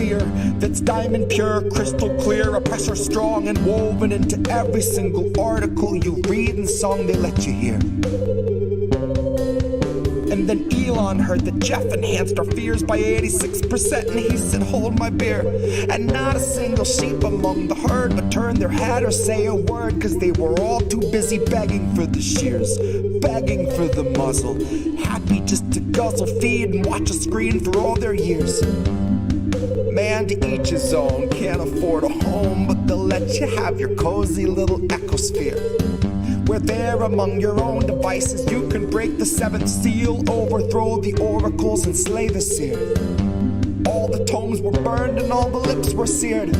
atmosphere that's diamond pure, crystal clear, oppressor strong and woven into every single article you read and song they let you hear. And then Elon heard that Jeff enhanced our fears by 86%, and he said, hold my beer. And not a single sheep among the herd would turn their head or say a word, cause they were all too busy begging for the shears, begging for the muzzle, happy just to guzzle, feed, and watch a screen for all their years. Man, to each his own, can't afford a home, but they'll let you have your cozy little ecosphere. Where there among your own devices you can break the seventh seal, overthrow the oracles and slay the seer. All the tomes were burned and all the lips were seared.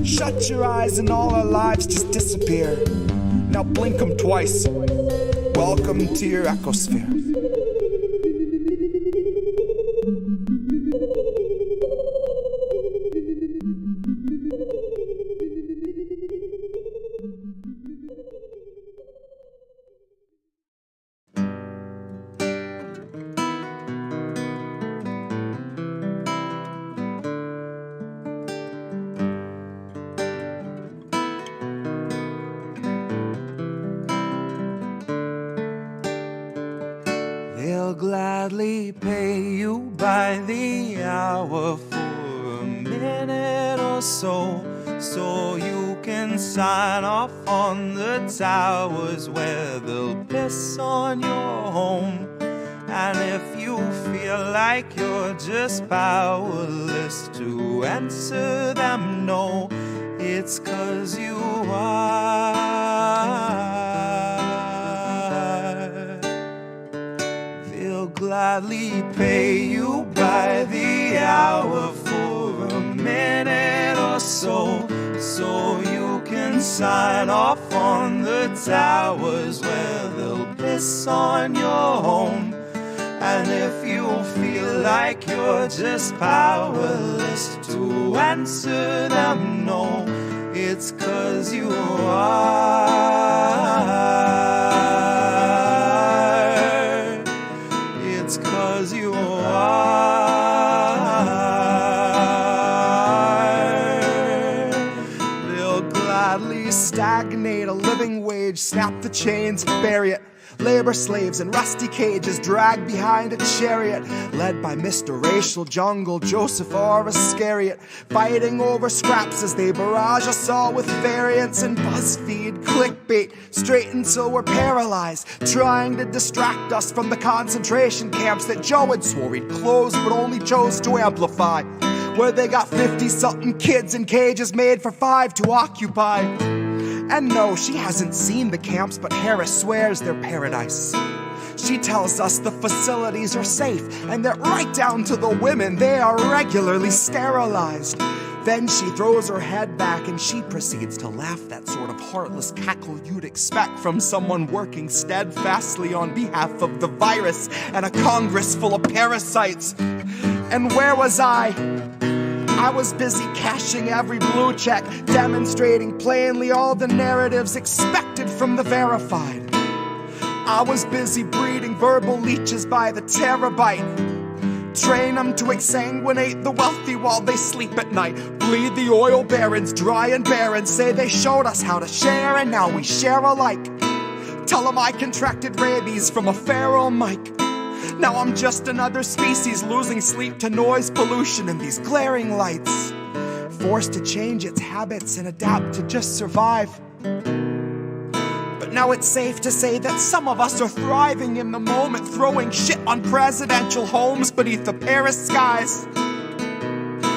Shut your eyes and all our lives just disappear. Now blink 'em twice. Welcome to your ecosphere. They'll gladly pay you by the hour for a minute or so, so you can sign off on the towers where they'll piss on your home. And if you feel like you're just powerless to answer them no, it's 'cause you are. They'll gladly pay you by the hour for a minute or so, so you can sign off on the towers where they'll piss on your home. And if you feel like you're just powerless to answer them no, it's 'cause you are. It's 'cause you are. They'll gladly stagnate a living wage, snap the chains, bury it. Labor slaves in rusty cages dragged behind a chariot, led by Mr. Racial Jungle, Joseph R. Iscariot, fighting over scraps as they barrage us all with variants and BuzzFeed clickbait, straight until we're paralyzed, trying to distract us from the concentration camps that Joe had swore he'd close but only chose to amplify, where they got 50-something kids in cages made for 5 to occupy. And no, she hasn't seen the camps, but Harris swears they're paradise. She tells us the facilities are safe, and that right down to the women, they are regularly sterilized. Then she throws her head back and she proceeds to laugh, that sort of heartless cackle you'd expect from someone working steadfastly on behalf of the virus and a Congress full of parasites. And where was I? I was busy cashing every blue check, demonstrating plainly all the narratives expected from the verified. I was busy breeding verbal leeches by the terabyte. Train them to exsanguinate the wealthy while they sleep at night. Bleed the oil barons dry and barren, say they showed us how to share and now we share alike. Tell them I contracted rabies from a feral mic. Now I'm just another species losing sleep to noise pollution and these glaring lights, forced to change its habits and adapt to just survive. But now it's safe to say that some of us are thriving in the moment, throwing shit on presidential homes beneath the Paris skies.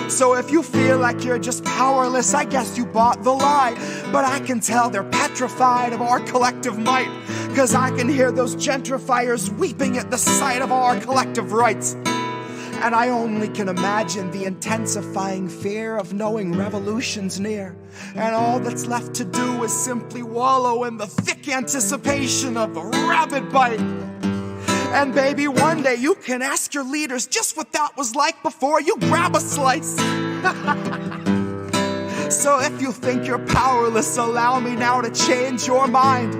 So if you feel like you're just powerless, I guess you bought the lie. But I can tell they're petrified of our collective might, 'cause I can hear those gentrifiers weeping at the sight of our collective rights. And I only can imagine the intensifying fear of knowing revolution's near, and all that's left to do is simply wallow in the thick anticipation of a rabid bite. And baby, one day you can ask your leaders just what that was like before you grab a slice. So if you think you're powerless, allow me now to change your mind.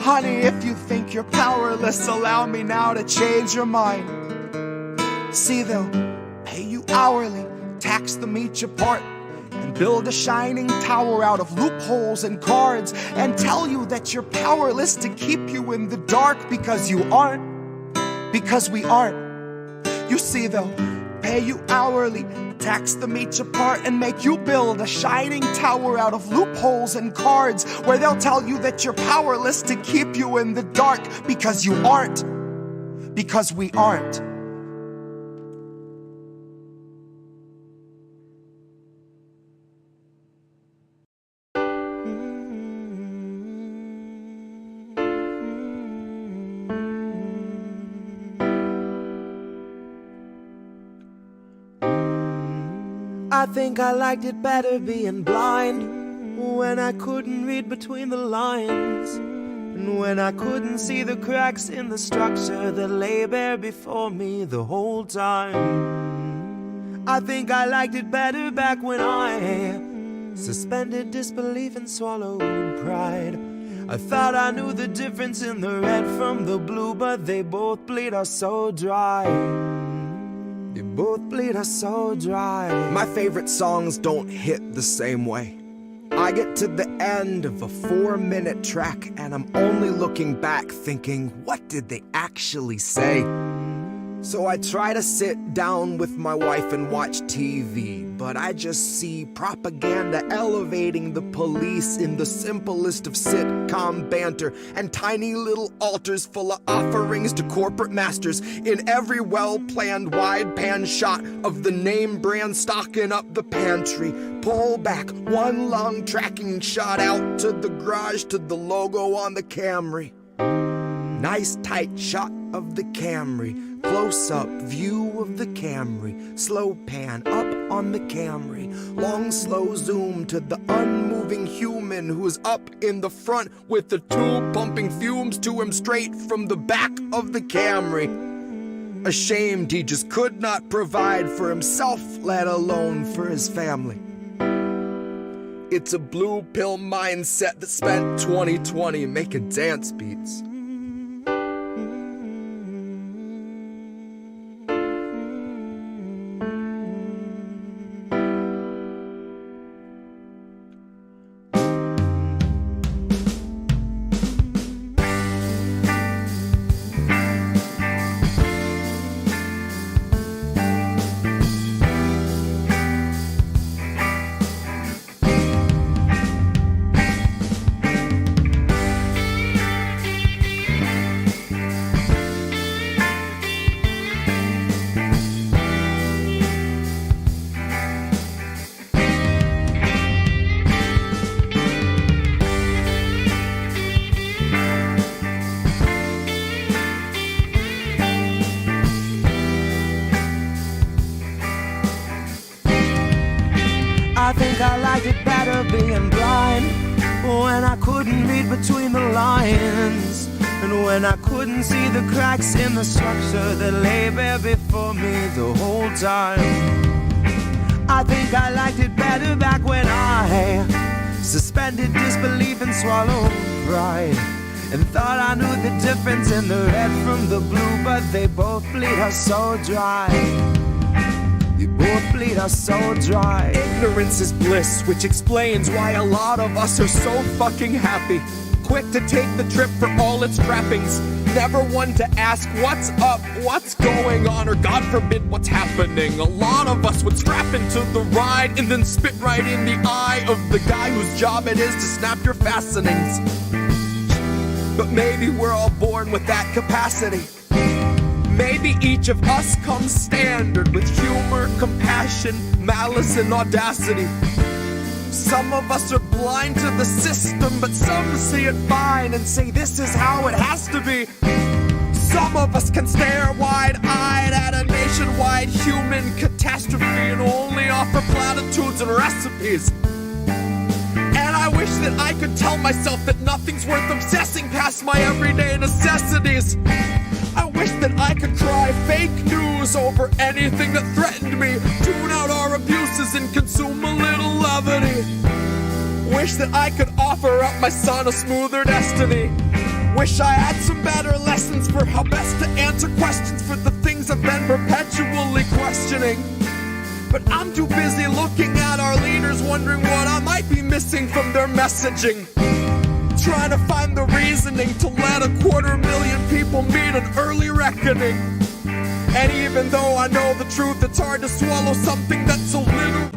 Honey, if you think you're powerless, allow me now to change your mind. See, they'll pay you hourly, tax each apart and build a shining tower out of loopholes and cards and tell you that you're powerless to keep you in the dark because you aren't, because we aren't. You see, they'll pay you hourly, tax them each apart and make you build a shining tower out of loopholes and cards where they'll tell you that you're powerless to keep you in the dark because you aren't, because we aren't. I think I liked it better being blind, when I couldn't read between the lines, and when I couldn't see the cracks in the structure that lay bare before me the whole time. I think I liked it better back when I suspended disbelief and swallowed pride. I thought I knew the difference in the red from the blue, but they both bleed us so dry. They both bleed us so dry. My favorite songs don't hit the same way. I get to the end of a 4-minute track and I'm only looking back thinking, what did they actually say? So I try to sit down with my wife and watch TV, but I just see propaganda elevating the police in the simplest of sitcom banter, and tiny little altars full of offerings to corporate masters in every well-planned wide pan shot of the name brand stocking up the pantry. Pull back one long tracking shot out to the garage to the logo on the Camry. Nice tight shot of the Camry, close-up view of the Camry, slow pan up on the Camry, long slow zoom to the unmoving human who's up in the front with the tube pumping fumes to him straight from the back of the Camry. Ashamed he just could not provide for himself, let alone for his family. It's a blue pill mindset that spent 2020 making dance beats. I think I liked it better being blind, when I couldn't read between the lines, and when I couldn't see the cracks in the structure that lay bare before me the whole time. I think I liked it better back when I suspended disbelief and swallowed pride, and thought I knew the difference in the red from the blue, but they both bleed us so dry. They both bleed us so dry. Ignorance is bliss, which explains why a lot of us are so fucking happy. Quick to take the trip for all its trappings. Never one to ask what's up, what's going on, or God forbid what's happening. A lot of us would strap into the ride and then spit right in the eye of the guy whose job it is to snap your fastenings. But maybe we're all born with that capacity. Maybe each of us comes standard with humor, compassion, malice, and audacity. Some of us are blind to the system, but some see it fine and say this is how it has to be. Some of us can stare wide-eyed at a nationwide human catastrophe and only offer platitudes and recipes. And I wish that I could tell myself that nothing's worth obsessing past my everyday necessities. I wish that I could cry fake news over anything that threatened me, tune out our abuses and consume a little levity. Wish that I could offer up my son a smoother destiny. Wish I had some better lessons for how best to answer questions for the things I've been perpetually questioning. But I'm too busy looking at our leaders, wondering what I might be missing from their messaging. Trying to find the reasoning to let 250,000 people meet an early reckoning. And even though I know the truth, it's hard to swallow something that's so little.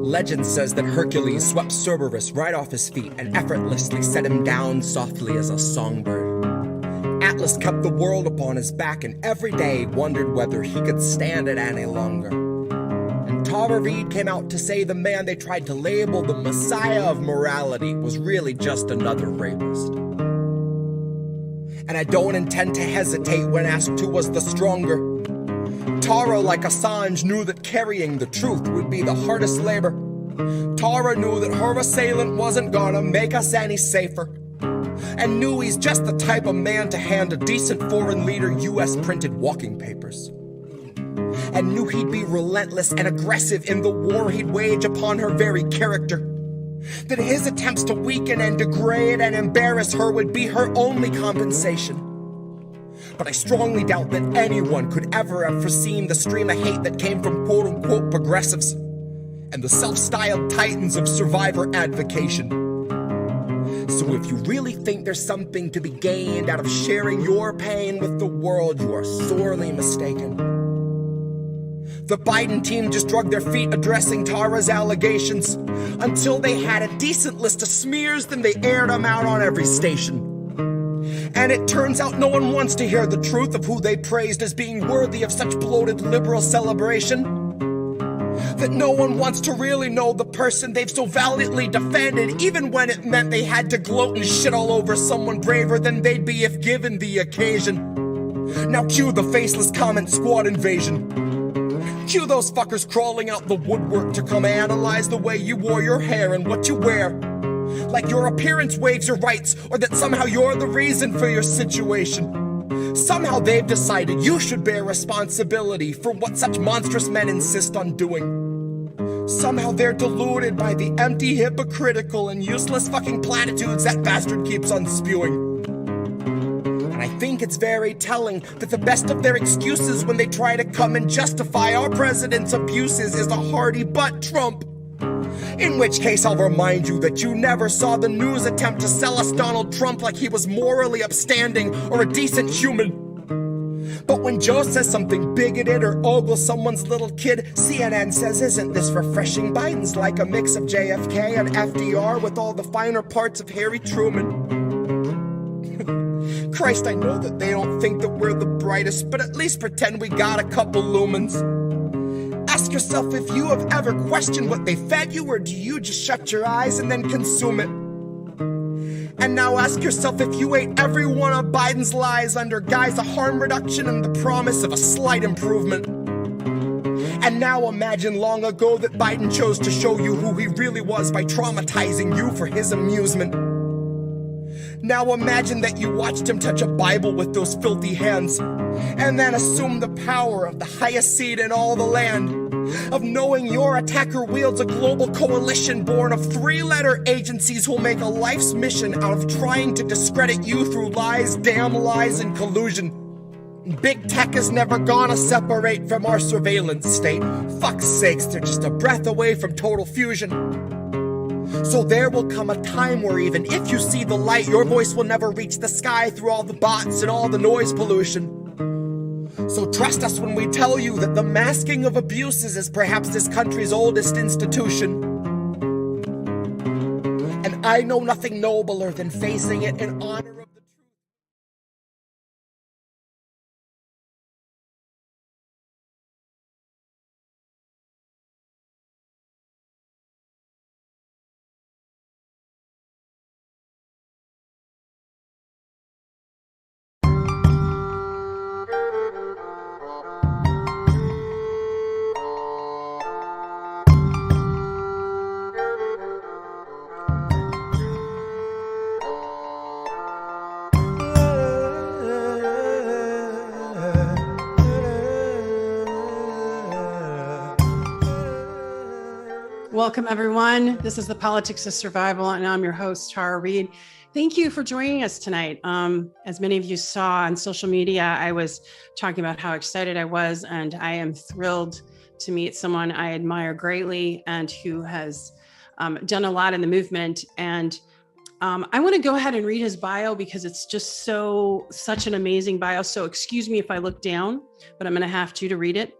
Legend says that Hercules swept Cerberus right off his feet and effortlessly set him down softly as a songbird. Atlas kept the world upon his back and every day wondered whether he could stand it any longer. And Reade came out to say the man they tried to label the Messiah of morality was really just another rapist. And I don't intend to hesitate when asked who was the stronger. Tara, like Assange, knew that carrying the truth would be the hardest labor. Tara knew that her assailant wasn't gonna make us any safer, and knew he's just the type of man to hand a decent foreign leader US printed walking papers, and knew he'd be relentless and aggressive in the war he'd wage upon her very character, that his attempts to weaken and degrade and embarrass her would be her only compensation. But I strongly doubt that anyone could ever have foreseen the stream of hate that came from quote-unquote progressives and the self-styled titans of survivor advocation. So if you really think there's something to be gained out of sharing your pain with the world, you are sorely mistaken. The Biden team just dragged their feet addressing Tara's allegations. Until they had a decent list of smears, then they aired them out on every station. And it turns out no one wants to hear the truth of who they praised as being worthy of such bloated liberal celebration. That no one wants to really know the person they've so valiantly defended, even when it meant they had to gloat and shit all over someone braver than they'd be if given the occasion. Now cue the faceless comment squad invasion. Cue those fuckers crawling out the woodwork to come analyze the way you wore your hair and what you wear. Like your appearance waives your rights, or that somehow you're the reason for your situation. Somehow they've decided you should bear responsibility for what such monstrous men insist on doing. Somehow they're deluded by the empty, hypocritical, and useless fucking platitudes that bastard keeps on spewing. And I think it's very telling that the best of their excuses when they try to come and justify our president's abuses is a hearty butt Trump. In which case I'll remind you that you never saw the news attempt to sell us Donald Trump like he was morally upstanding or a decent human. But when Joe says something bigoted or ogles someone's little kid, CNN says, isn't this refreshing? Biden's like a mix of JFK and FDR with all the finer parts of Harry Truman. Christ, I know that they don't think that we're the brightest, but at least pretend we got a couple lumens. Ask yourself if you have ever questioned what they fed you, or do you just shut your eyes and then consume it? And now ask yourself if you ate every one of Biden's lies under guise of harm reduction and the promise of a slight improvement. And now imagine long ago that Biden chose to show you who he really was by traumatizing you for his amusement. Now imagine that you watched him touch a Bible with those filthy hands, and then assume the power of the highest seat in all the land, of knowing your attacker wields a global coalition born of 3-letter agencies who'll make a life's mission out of trying to discredit you through lies, damn lies, and collusion. Big tech is never gonna separate from our surveillance state. Fuck's sakes, they're just a breath away from total fusion. So there will come a time where even if you see the light, your voice will never reach the sky through all the bots and all the noise pollution. So trust us when we tell you that the masking of abuses is perhaps this country's oldest institution. And I know nothing nobler than facing it in honor of the truth. Welcome, everyone. This is The Politics of Survival, and I'm your host, Tara Reade. Thank you for joining us tonight. As many of you saw on social media, I was talking about how excited I was, and I am thrilled to meet someone I admire greatly and who has done a lot in the movement. And I want to go ahead and read his bio because it's just such an amazing bio. So excuse me if I look down, but I'm going to have to read it.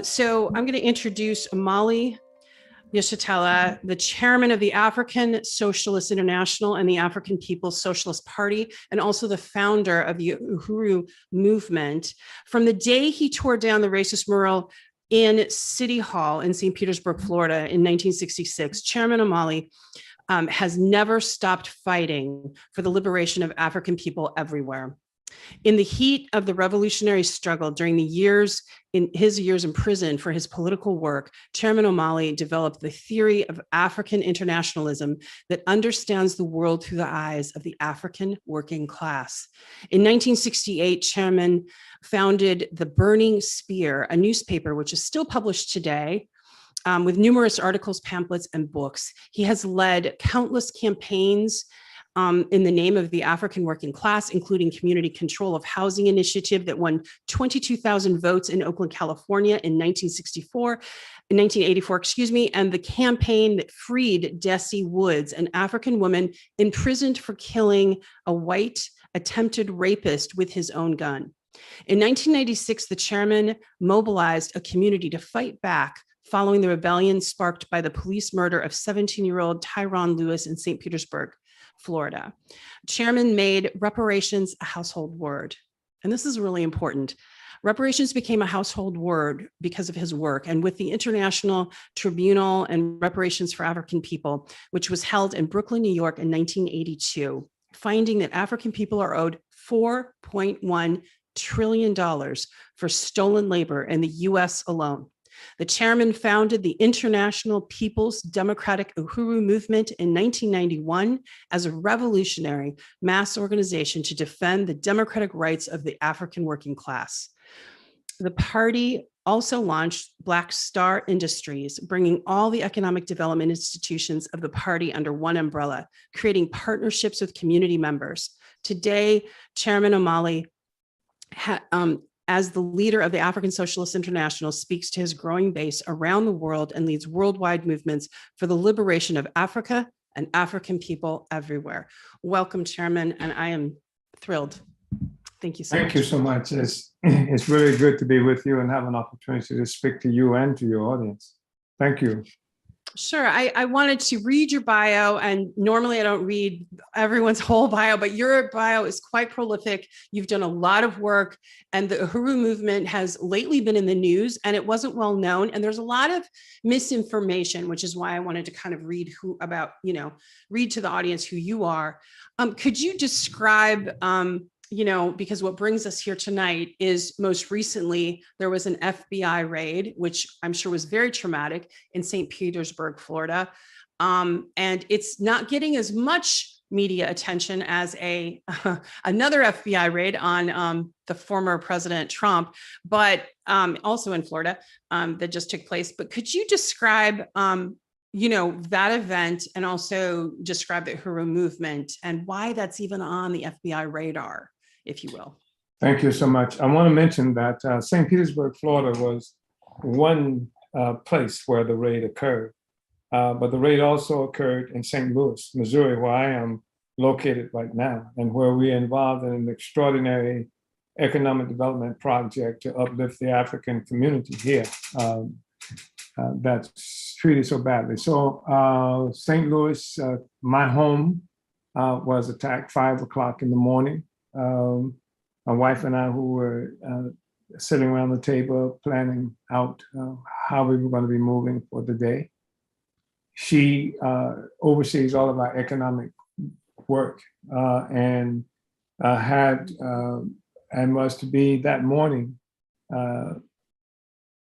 So I'm going to introduce Omali Yeshitela, the chairman of the African Socialist International and the African People's Socialist Party, and also the founder of the Uhuru Movement. From the day he tore down the racist mural in City Hall in St. Petersburg, Florida in 1966, Chairman Omali has never stopped fighting for the liberation of African people everywhere. In the heat of the revolutionary struggle during his years in prison for his political work, Chairman Omali developed the theory of African internationalism that understands the world through the eyes of the African working class. In 1968, Chairman founded The Burning Spear, a newspaper which is still published today, with numerous articles, pamphlets, and books. He has led countless campaigns in the name of the African working class, including Community Control of Housing Initiative that won 22,000 votes in Oakland, California in 1984, 1984, and the campaign that freed Desi Woods, an African woman imprisoned for killing a white attempted rapist with his own gun. In 1996, the chairman mobilized a community to fight back following the rebellion sparked by the police murder of 17-year-old Tyron Lewis in St. Petersburg, Florida. Chairman made reparations a household word. And this is really important. Reparations became a household word because of his work, and with the International Tribunal and Reparations for African People, which was held in Brooklyn, New York in 1982, finding that African people are owed $4.1 trillion for stolen labor in the US alone. The chairman founded the International People's Democratic Uhuru Movement in 1991 as a revolutionary mass organization to defend the democratic rights of the African working class. The party also launched Black Star Industries, bringing all the economic development institutions of the party under one umbrella, creating partnerships with community members. Today, Chairman Omali as the leader of the African Socialist International, speaks to his growing base around the world and leads worldwide movements for the liberation of Africa and African people everywhere. Welcome, Chairman, and I am thrilled. Thank you so much. Thank you so much. It's really good to be with you and have an opportunity to speak to you and to your audience. Thank you. Sure. I wanted to read your bio, and normally I don't read everyone's whole bio, but your bio is quite prolific. You've done a lot of work, and the Uhuru movement has lately been in the news, and it wasn't well known. And there's a lot of misinformation, which is why I wanted to kind of read read to the audience who you are. Could you describe, because what brings us here tonight is most recently there was an FBI raid, which I'm sure was very traumatic, in St. Petersburg, Florida. And it's not getting as much media attention as another FBI raid on the former President Trump, but also in Florida that just took place. But could you describe that event and also describe the Uhuru movement and why that's even on the FBI radar, if you will? Thank you so much. I want to mention that St. Petersburg, Florida was one place where the raid occurred, but the raid also occurred in St. Louis, Missouri, where I am located right now, and where we are involved in an extraordinary economic development project to uplift the African community here that's treated so badly. So St. Louis, my home, was attacked 5 o'clock in the morning. My wife and I, who were sitting around the table planning out how we were going to be moving for the day. She oversees all of our economic work and was to be that morning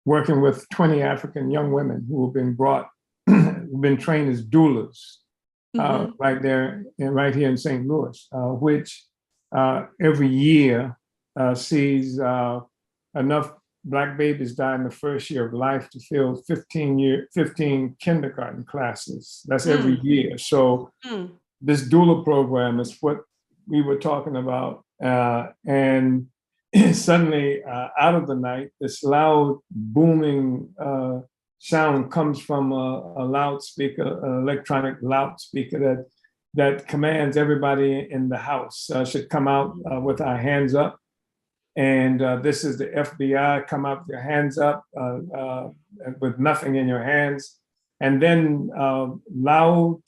working with 20 African young women who have been who've been trained as doulas right here in St. Louis, which every year sees enough Black babies die in the first year of life to fill 15 kindergarten classes. That's every year. So this doula program is what we were talking about. And suddenly, out of the night, this loud, booming sound comes from a loudspeaker, an electronic loudspeaker that commands everybody in the house should come out with our hands up. And this is the FBI, come out with your hands up with nothing in your hands. And then loud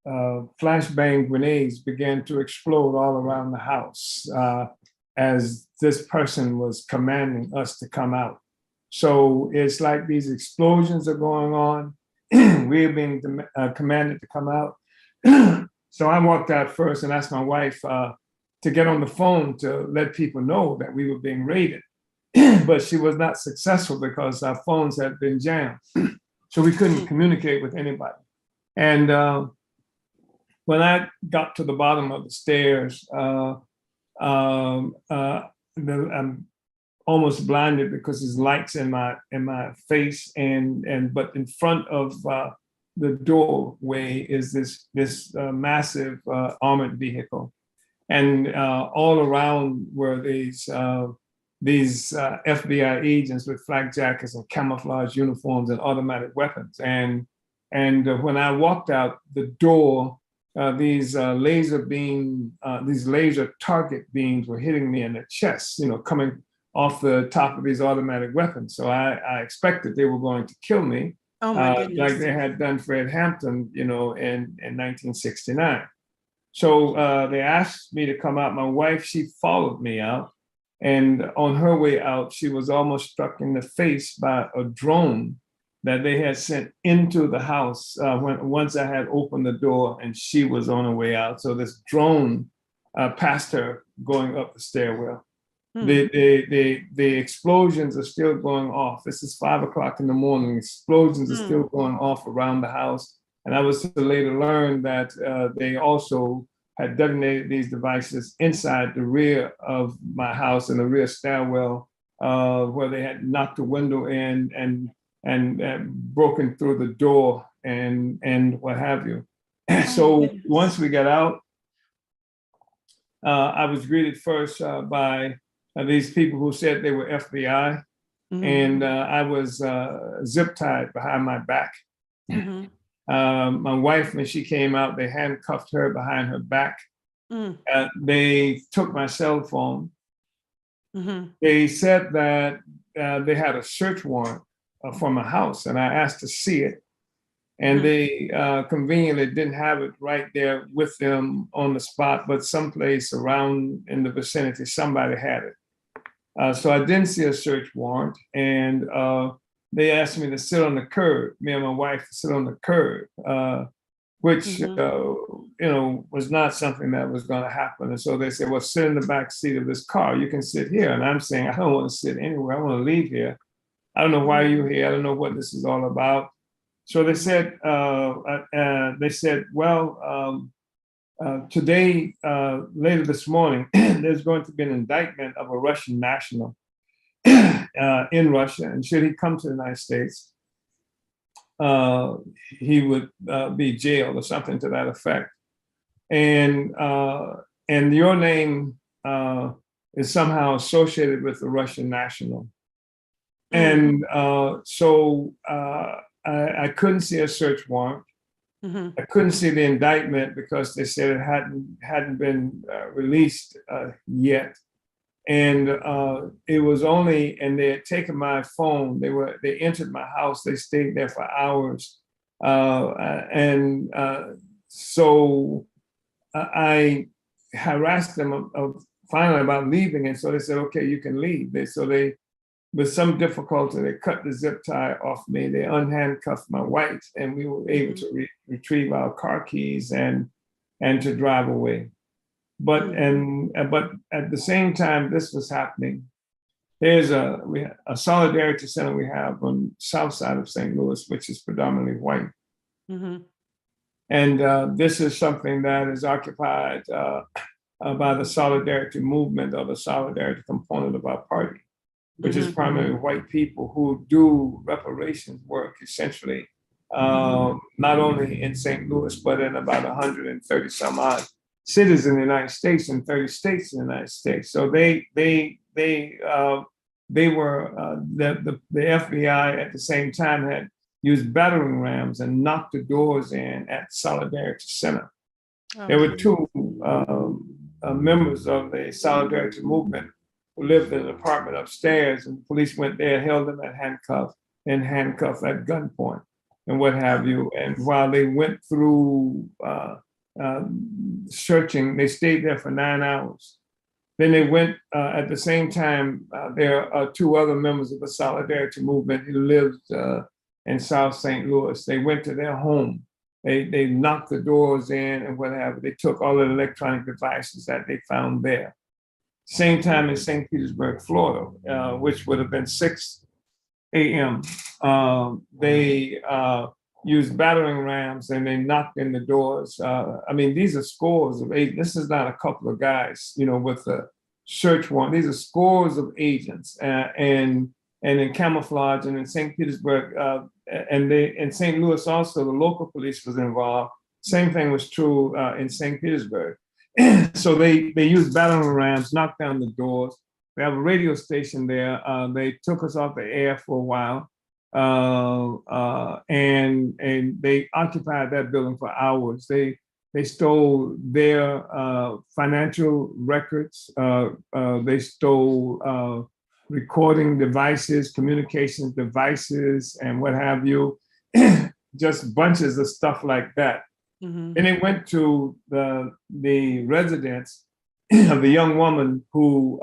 flashbang grenades began to explode all around the house as this person was commanding us to come out. So it's like these explosions are going on. We're being commanded to come out. So I walked out first and asked my wife to get on the phone to let people know that we were being raided. But she was not successful because our phones had been jammed. So we couldn't communicate with anybody. And when I got to the bottom of the stairs, I'm almost blinded because there's lights in my face, but in front of the doorway is this massive armored vehicle, and all around were these FBI agents with flak jackets and camouflage uniforms and automatic weapons. And when I walked out the door, these laser target beams were hitting me in the chest, coming off the top of these automatic weapons. So I expected they were going to kill me, like they had done Fred Hampton, in 1969. So they asked me to come out. My wife, she followed me out. And on her way out, she was almost struck in the face by a drone that they had sent into the house once I had opened the door and she was on her way out. So this drone passed her going up the stairwell. The explosions are still going off. This is 5 o'clock in the morning. Explosions are still going off around the house. And I was to later learn that they also had detonated these devices inside the rear of my house, in the rear stairwell, where they had knocked a window in and broken through the door and what have you. So once we got out, I was greeted first by these people who said they were FBI, and I was zip tied behind my back. My wife, when she came out, they handcuffed her behind her back. They took my cell phone. They said that they had a search warrant for my house, and I asked to see it. And they conveniently didn't have it right there with them on the spot, but someplace around in the vicinity, somebody had it. So I didn't see a search warrant, and they asked me to sit on the curb, me and my wife to sit on the curb, which was not something that was going to happen. And so they said, well, sit in the back seat of this car. You can sit here. And I'm saying, I don't want to sit anywhere. I want to leave here. I don't know why you're here. I don't know what this is all about. So they said, well, today, later this morning, there's going to be an indictment of a Russian national in Russia. And should he come to the United States, he would be jailed or something to that effect. And your name is somehow associated with the Russian national. And so I couldn't see a search warrant. I couldn't see the indictment because they said it hadn't been released yet. And it was only, and they had taken my phone. They entered my house. They stayed there for hours. So I harassed them finally about leaving. And so they said, okay, you can leave. With some difficulty, they cut the zip tie off me. They unhandcuffed my wife, and we were able to retrieve our car keys and to drive away. But at the same time this was happening, there's a solidarity center we have on the south side of St. Louis, which is predominantly white. And this is something that is occupied by the solidarity movement or the solidarity component of our party. which is primarily white people who do reparations work essentially, not only in St. Louis, but in about 130 some odd cities in the United States and 30 states in the United States. So they were, the FBI at the same time had used battering rams and knocked the doors in at Solidarity Center. Okay. There were two members of the Solidarity Movement who lived in an apartment upstairs, and the police went there, held them at handcuffs at gunpoint and what have you. And while they went through searching, they stayed there for 9 hours. Then they went, at the same time, there are two other members of the Solidarity Movement who lived in South St. Louis. They went to their home. They knocked the doors in and what have you. They took all the electronic devices that they found there. Same time in St. Petersburg, Florida, which would have been 6 a.m. They used battering rams and they knocked in the doors. I mean, these are scores of agents. This is not a couple of guys, with a search warrant. These are scores of agents and in camouflage. And in St. Petersburg, and in St. Louis also, the local police was involved. Same thing was true in St. Petersburg. So they used battering rams, knocked down the doors. We have a radio station there. They took us off the air for a while. And they occupied that building for hours. They stole their financial records. They stole recording devices, communications devices, and what have you. Just bunches of stuff like that. Mm-hmm. And they went to the residence of the young woman who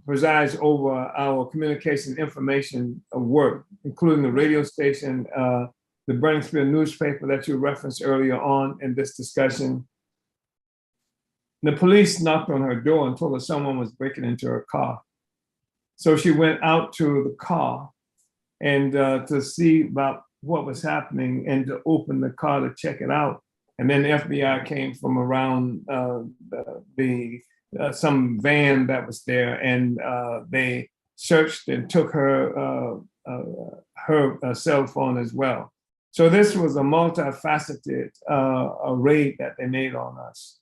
presides over our communication information work, including the radio station, the Burning Spear newspaper that you referenced earlier on in this discussion. The police knocked on her door and told her someone was breaking into her car. So she went out to the car and to see about what was happening and to open the car to check it out. And then the FBI came from around some van that was there, and they searched and took her cell phone as well. So this was a multifaceted raid that they made on us.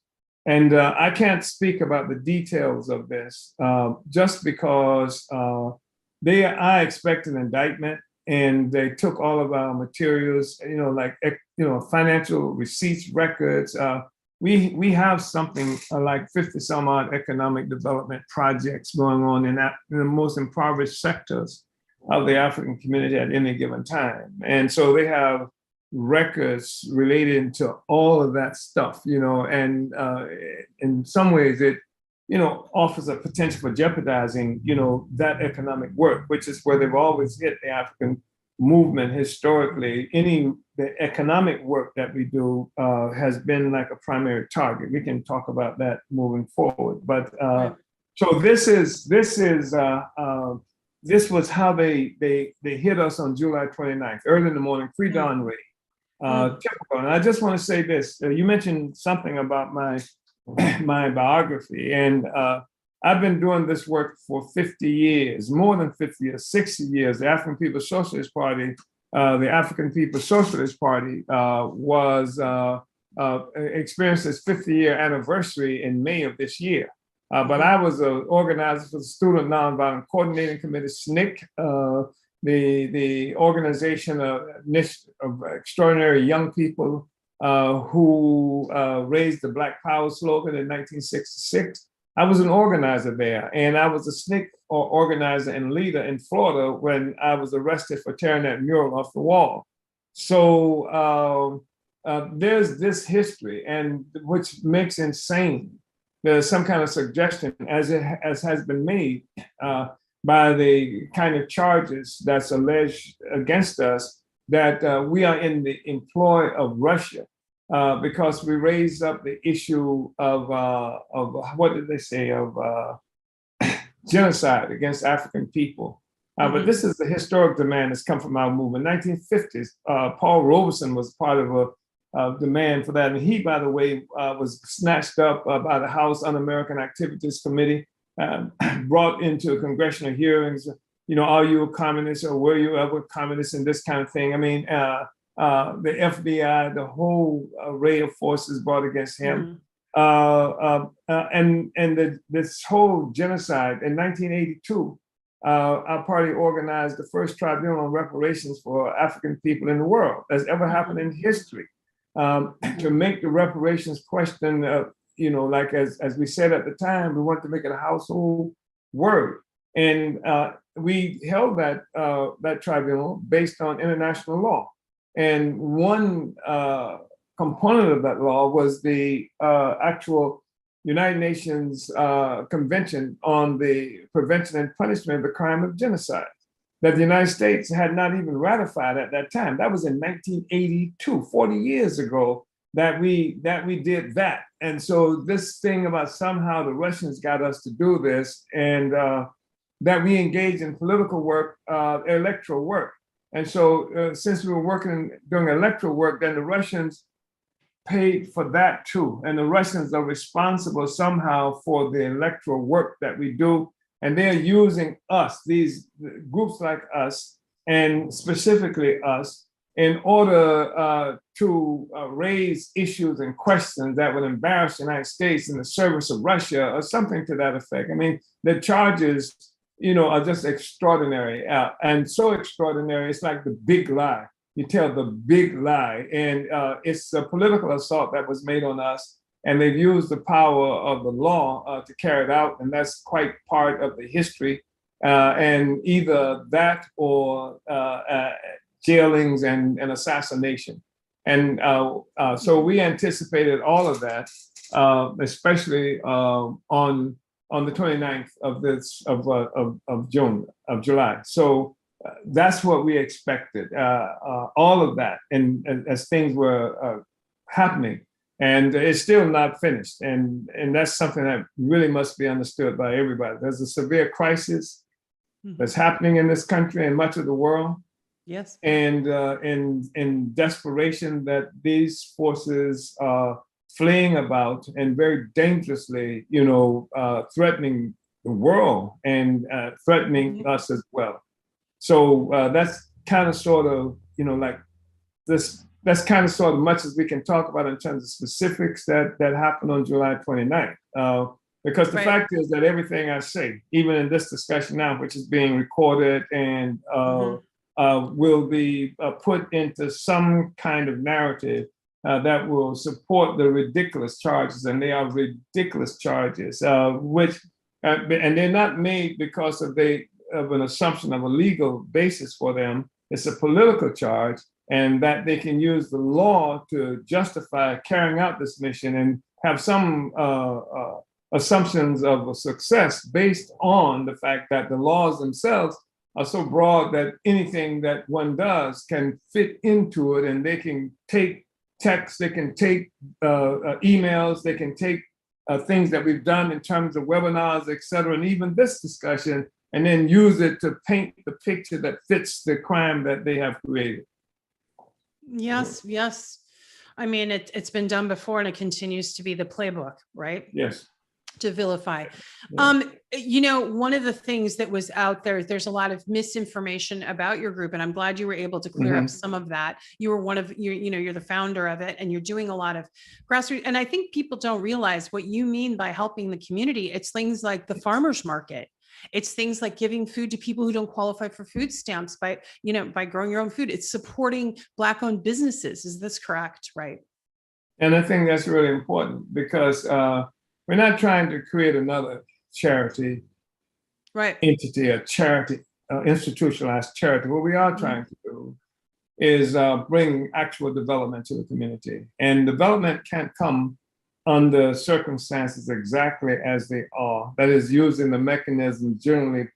And I can't speak about the details of this just because I expect an indictment, and they took all of our materials, financial receipts, records. We have something like 50 some odd economic development projects going on in the most impoverished sectors of the African community at any given time. And so they have records related to all of that stuff, and in some ways it, offers a potential for jeopardizing, that economic work, which is where they've always hit the African movement historically. The economic work that we do has been like a primary target. We can talk about that moving forward. But so this was how they hit us on July 29th, early in the morning, pre-dawn raid. Typical. And I just want to say this. You mentioned something about my biography, and I've been doing this work for 50 years, more than 50 years, 60 years. The African People's Socialist Party, experienced its 50-year anniversary in May of this year. But I was an organizer for the Student Nonviolent Coordinating Committee, SNCC, the organization of extraordinary young people who raised the Black Power slogan in 1966. I was an organizer there, and I was a SNCC organizer and leader in Florida when I was arrested for tearing that mural off the wall. So there's this history, and which makes insane. There's some kind of suggestion, as has been made by the kind of charges that's alleged against us, that we are in the employ of Russia. Because we raised up the issue of what did they say, of genocide against African people. But this is the historic demand that's come from our movement. 1950s, Paul Robeson was part of a demand for that. And he, by the way, was snatched up by the House Un-American Activities Committee brought into congressional hearings. Are you a communist or were you ever a communist, and this kind of thing. I mean, the FBI, the whole array of forces brought against him. This whole genocide in 1982, our party organized the first tribunal on reparations for African people in the world that's ever happened in history, to make the reparations question, like as we said at the time, we wanted to make it a household word. And we held that tribunal based on international law. And one component of that law was the actual United Nations Convention on the Prevention and Punishment of the Crime of Genocide that the United States had not even ratified at that time. That was in 1982, 40 years ago, that we did that. And so this thing about somehow the Russians got us to do this, and that we engaged in political work, electoral work. And so since we were doing electoral work, then the Russians paid for that too. And the Russians are responsible somehow for the electoral work that we do. And they're using us, these groups like us, and specifically us, in order to raise issues and questions that would embarrass the United States in the service of Russia, or something to that effect. I mean, the charges, are just extraordinary, and so extraordinary. It's like the big lie. You tell the big lie, and it's a political assault that was made on us, and they've used the power of the law to carry it out, and that's quite part of the history. And either that or jailings and assassination. And so we anticipated all of that, especially on the 29th of July. So that's what we expected, all of that, and as things were happening, and it's still not finished. And that's something that really must be understood by everybody. There's a severe crisis that's happening in this country and much of the world. Yes. And in desperation that these forces are fleeing about and very dangerously, threatening the world and threatening us as well. So that's kind of sort of, like this, that's kind of sort of much as we can talk about in terms of specifics that happened on July 29th. Because the fact is that everything I say, even in this discussion now, which is being recorded and will be put into some kind of narrative that will support the ridiculous charges, and they are ridiculous charges, which and they're not made because of an assumption of a legal basis for them. It's a political charge, and that they can use the law to justify carrying out this mission and have some assumptions of a success based on the fact that the laws themselves are so broad that anything that one does can fit into it, and they can take text, they can take emails, they can take things that we've done in terms of webinars, et cetera, and even this discussion, and then use it to paint the picture that fits the crime that they have created. Yes, yes. I mean, it's been done before, and it continues to be the playbook, right? Yes. To vilify. Yeah. One of the things that was out there's a lot of misinformation about your group, and I'm glad you were able to clear up some of that. You were you're the founder of it, and you're doing a lot of grassroots. And I think people don't realize what you mean by helping the community. It's things like the farmers market. It's things like giving food to people who don't qualify for food stamps by growing your own food. It's supporting Black-owned businesses. Is this correct? Right. And I think that's really important, because we're not trying to create another charity entity, a charity, institutionalized charity. What we are trying to do is bring actual development to the community. And development can't come under circumstances exactly as they are, that is, using the mechanisms generally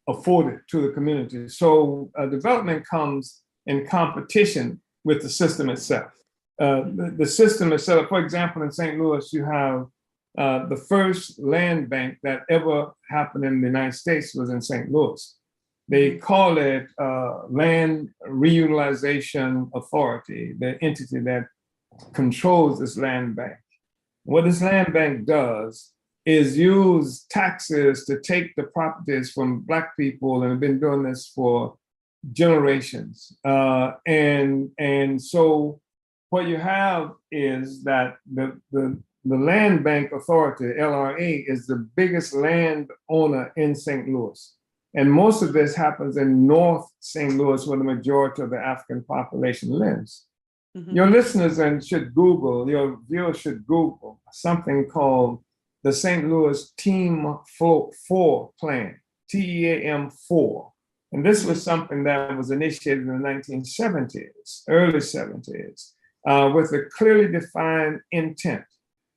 afforded to the community. So development comes in competition with the system itself. The system is set up, for example, in St. Louis, you have the first land bank that ever happened in the United States was in St. Louis. They call it Land Reutilization Authority, the entity that controls this land bank. What this land bank does is use taxes to take the properties from Black people, and have been doing this for generations. And so what you have is that the Land Bank Authority, LRA, is the biggest landowner in St. Louis. And most of this happens in North St. Louis, where the majority of the African population lives. Your listeners should Google, your viewers should Google something called the St. Louis Team 4 Plan, TEAM 4. And this was something that was initiated in the 1970s, early 70s, with a clearly defined intent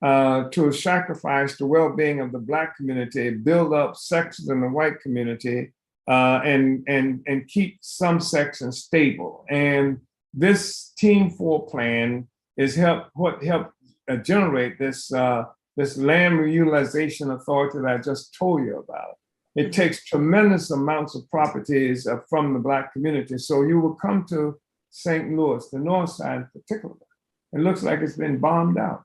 to sacrifice the well-being of the Black community, build up sections in the white community, and keep some sections stable. And this Team 4 plan is what helped generate this land reutilization authority that I just told you about. It takes tremendous amounts of properties from the Black community. So you will come to St. Louis, the north side in particular. It looks like it's been bombed out.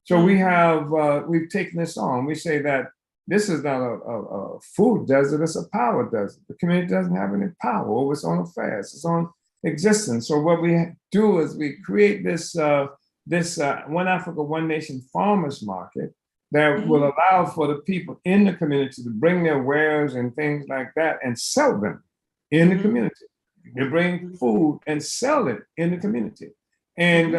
So we've taken this on. We say that this is not a food desert, it's a power desert. The community doesn't have any power over its own affairs, its own existence. So what we do is we create this One Africa, One Nation farmers market that will allow for the people in the community to bring their wares and things like that and sell them in the community. They bring food and sell it in the community. And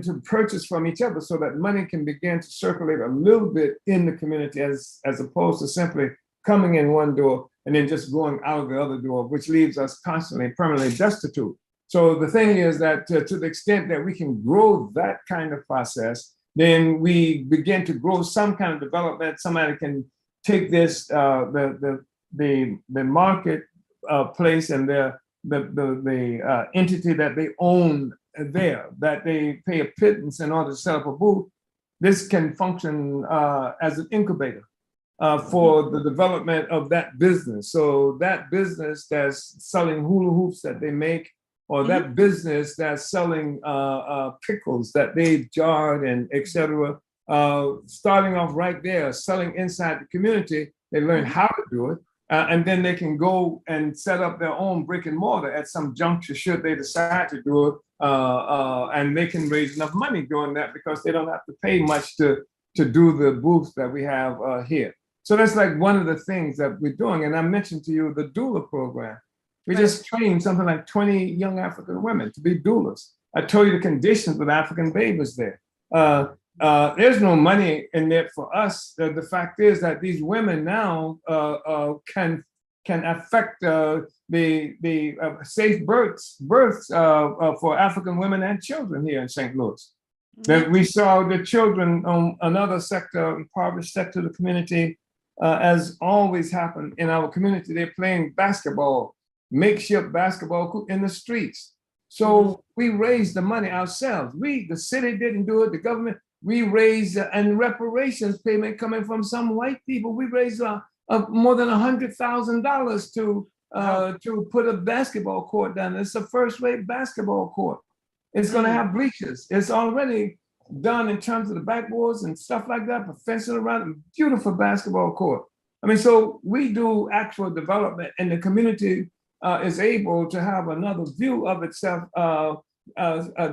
to purchase from each other so that money can begin to circulate a little bit in the community as opposed to simply coming in one door and then just going out the other door, which leaves us constantly, permanently destitute. So the thing is that to the extent that we can grow that kind of process, then we begin to grow some kind of development. Somebody can take this, the market place and the entity that they own there, that they pay a pittance in order to set up a booth. This can function as an incubator for the development of that business. So that business that's selling hula hoops that they make, or that business that's selling pickles that they've jarred and et cetera, starting off right there, selling inside the community, they learn how to do it. And then they can go and set up their own brick and mortar at some juncture should they decide to do it. And they can raise enough money doing that because they don't have to pay much to do the booths that we have here. So that's like one of the things that we're doing. And I mentioned to you the doula program. We just trained something like 20 young African women to be doulas. I told you the conditions with African babies there. There's no money in there for us. The fact is that these women now can affect the safe births for African women and children here in St. Louis. That we saw the children on another sector, impoverished sector of the community, as always happened in our community. They're playing basketball, makeshift basketball in the streets. So we raised the money ourselves. The city didn't do it, the government. We raised, and reparations payment coming from some white people. We raised more than $100,000 to put a basketball court down. It's a first-rate basketball court. It's going to have bleachers. It's already done in terms of the backboards and stuff like that, but fencing around, a beautiful basketball court. I mean, so we do actual development, and the community is able to have another view of itself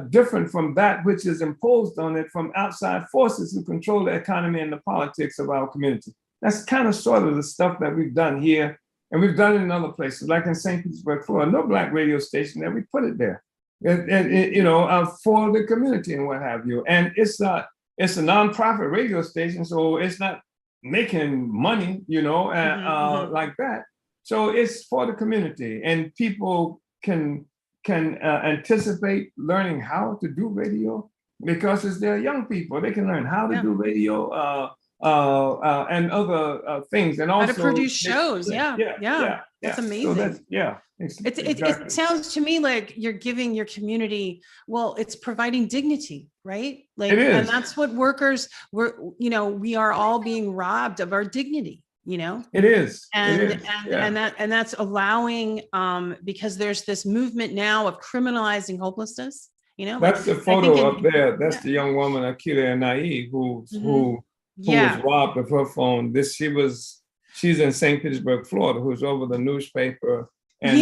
different from that which is imposed on it from outside forces who control the economy and the politics of our community. That's kind of sort of the stuff that we've done here, and we've done it in other places, like in St. Petersburg, Florida. No Black radio station there, we put it there, for the community and what have you. And it's a nonprofit radio station, so it's not making money, like that. So it's for the community, and people can anticipate learning how to do radio because it's their young people. They can learn how to do radio and other things, and also how to produce shows. That's amazing. So it sounds to me like you're giving your community, well, it's providing dignity, right? Like, it is. And that's what workers we are all being robbed of our dignity. It is. And that's allowing because there's this movement now of criminalizing hopelessness. That's the photo up there. That's the young woman Akila Nai who who was robbed of her phone. She's in St. Petersburg, Florida, who's over the newspaper. And,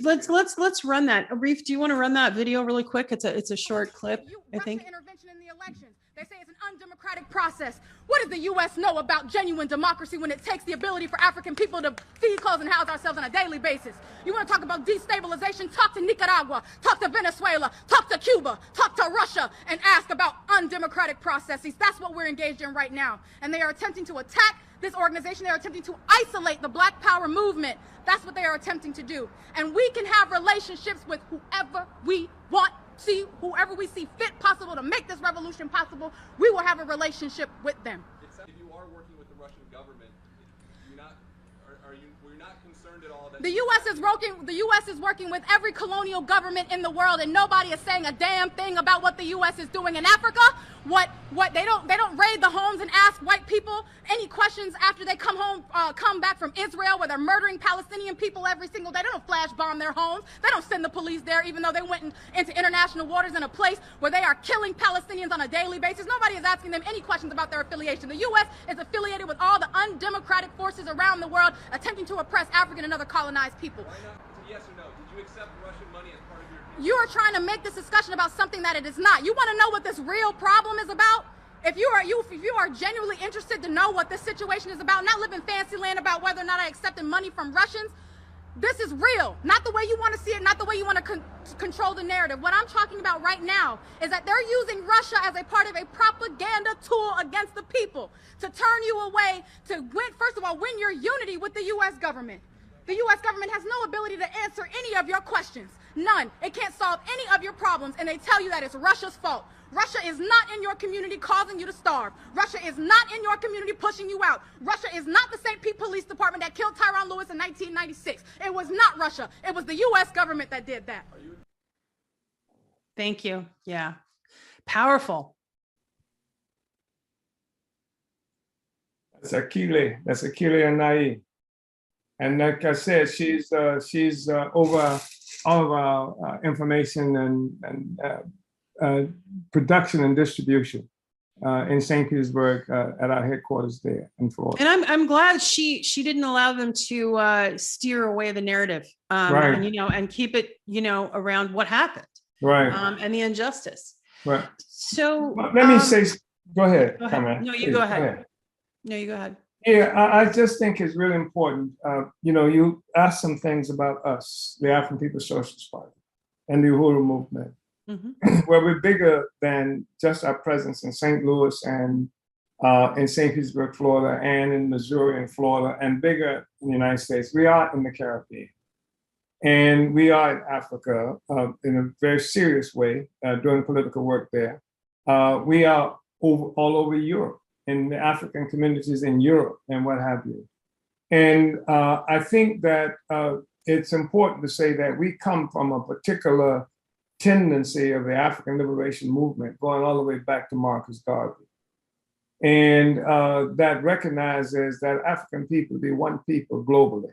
let's run that. Reef, do you want to run that video really quick? It's a short clip, I think. Intervention in the elections. They say it's an undemocratic process. What does the U.S. know about genuine democracy when it takes the ability for African people to feed, clothe, and house ourselves on a daily basis? You want to talk about destabilization? Talk to Nicaragua, talk to Venezuela, talk to Cuba, talk to Russia, and ask about undemocratic processes. That's what we're engaged in right now. And they are attempting to attack this organization. They are attempting to isolate the Black Power movement. That's what they are attempting to do. And we can have relationships with whoever we want. See, whoever we see fit possible to make this revolution possible, we will have a relationship with them. If you are working with the Russian government, were you not concerned at all that the U.S. is working with every colonial government in the world, and nobody is saying a damn thing about what the U.S. is doing in Africa. What they don't raid the homes and ask white people any questions after they come back from Israel, where they're murdering Palestinian people every single day. They don't flash bomb their homes. They don't send the police there, even though they went into international waters in a place where they are killing Palestinians on a daily basis. Nobody is asking them any questions about their affiliation. The U.S. is affiliated with all the undemocratic forces around the world attempting to oppress African and other colonized people. Why not? Yes or no? Did you accept Russian money as part of your... You are trying to make this discussion about something that it is not. You want to know what this real problem is about? If you are genuinely interested to know what this situation is about, not live in fancy land about whether or not I accepted money from Russians, this is real. Not the way you want to see it, not the way you want to control the narrative. What I'm talking about right now is that they're using Russia as a part of a propaganda tool against the people to turn you away, to win, first of all, win your unity with the U.S. government. The U.S. government has no ability to answer any of your questions. None. It can't solve any of your problems, and they tell you that it's Russia's fault. Russia is not in your community causing you to starve. Russia is not in your community pushing you out. Russia is not the St. Pete Police Department that killed Tyronn Lewis in 1996. It was not Russia. It was the U.S. government that did that. Thank you. Yeah. Powerful. That's Akile Anai. And like I said, she's over all of our information and production and distribution in St. Petersburg at our headquarters there in Florida. And I'm glad she didn't allow them to steer away the narrative, right. and keep it around what happened, right, and the injustice. Right. So let me say, go ahead. No, you go ahead. No, you go ahead. Yeah, I just think it's really important. You asked some things about us, the African People's Socialist Party, and the Uhuru Movement. Mm-hmm. Where we're bigger than just our presence in St. Louis and in St. Petersburg, Florida, and in Missouri and Florida, and bigger in the United States. We are in the Caribbean. And we are in Africa in a very serious way, doing political work there. We are all over Europe, in the African communities in Europe and what have you. And I think that it's important to say that we come from a particular tendency of the African liberation movement going all the way back to Marcus Garvey. And that recognizes that African people be one people globally.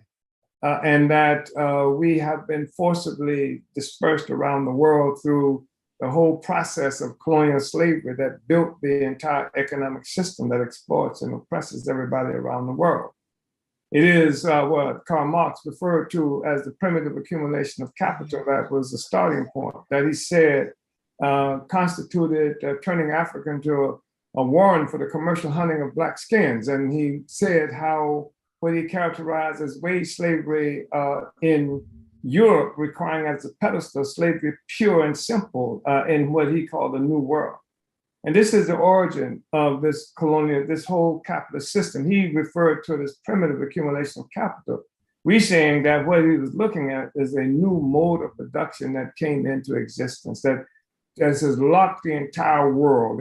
And that we have been forcibly dispersed around the world through the whole process of colonial slavery that built the entire economic system that exploits and oppresses everybody around the world. It is what Karl Marx referred to as the primitive accumulation of capital that was the starting point, that he said constituted turning Africa into a warren for the commercial hunting of black skins. And he said how what he characterized as wage slavery in Europe, requiring as a pedestal slavery pure and simple in what he called the New World. And this is the origin of this whole capitalist system. He referred to this primitive accumulation of capital. We're saying that what he was looking at is a new mode of production that came into existence, that has locked the entire world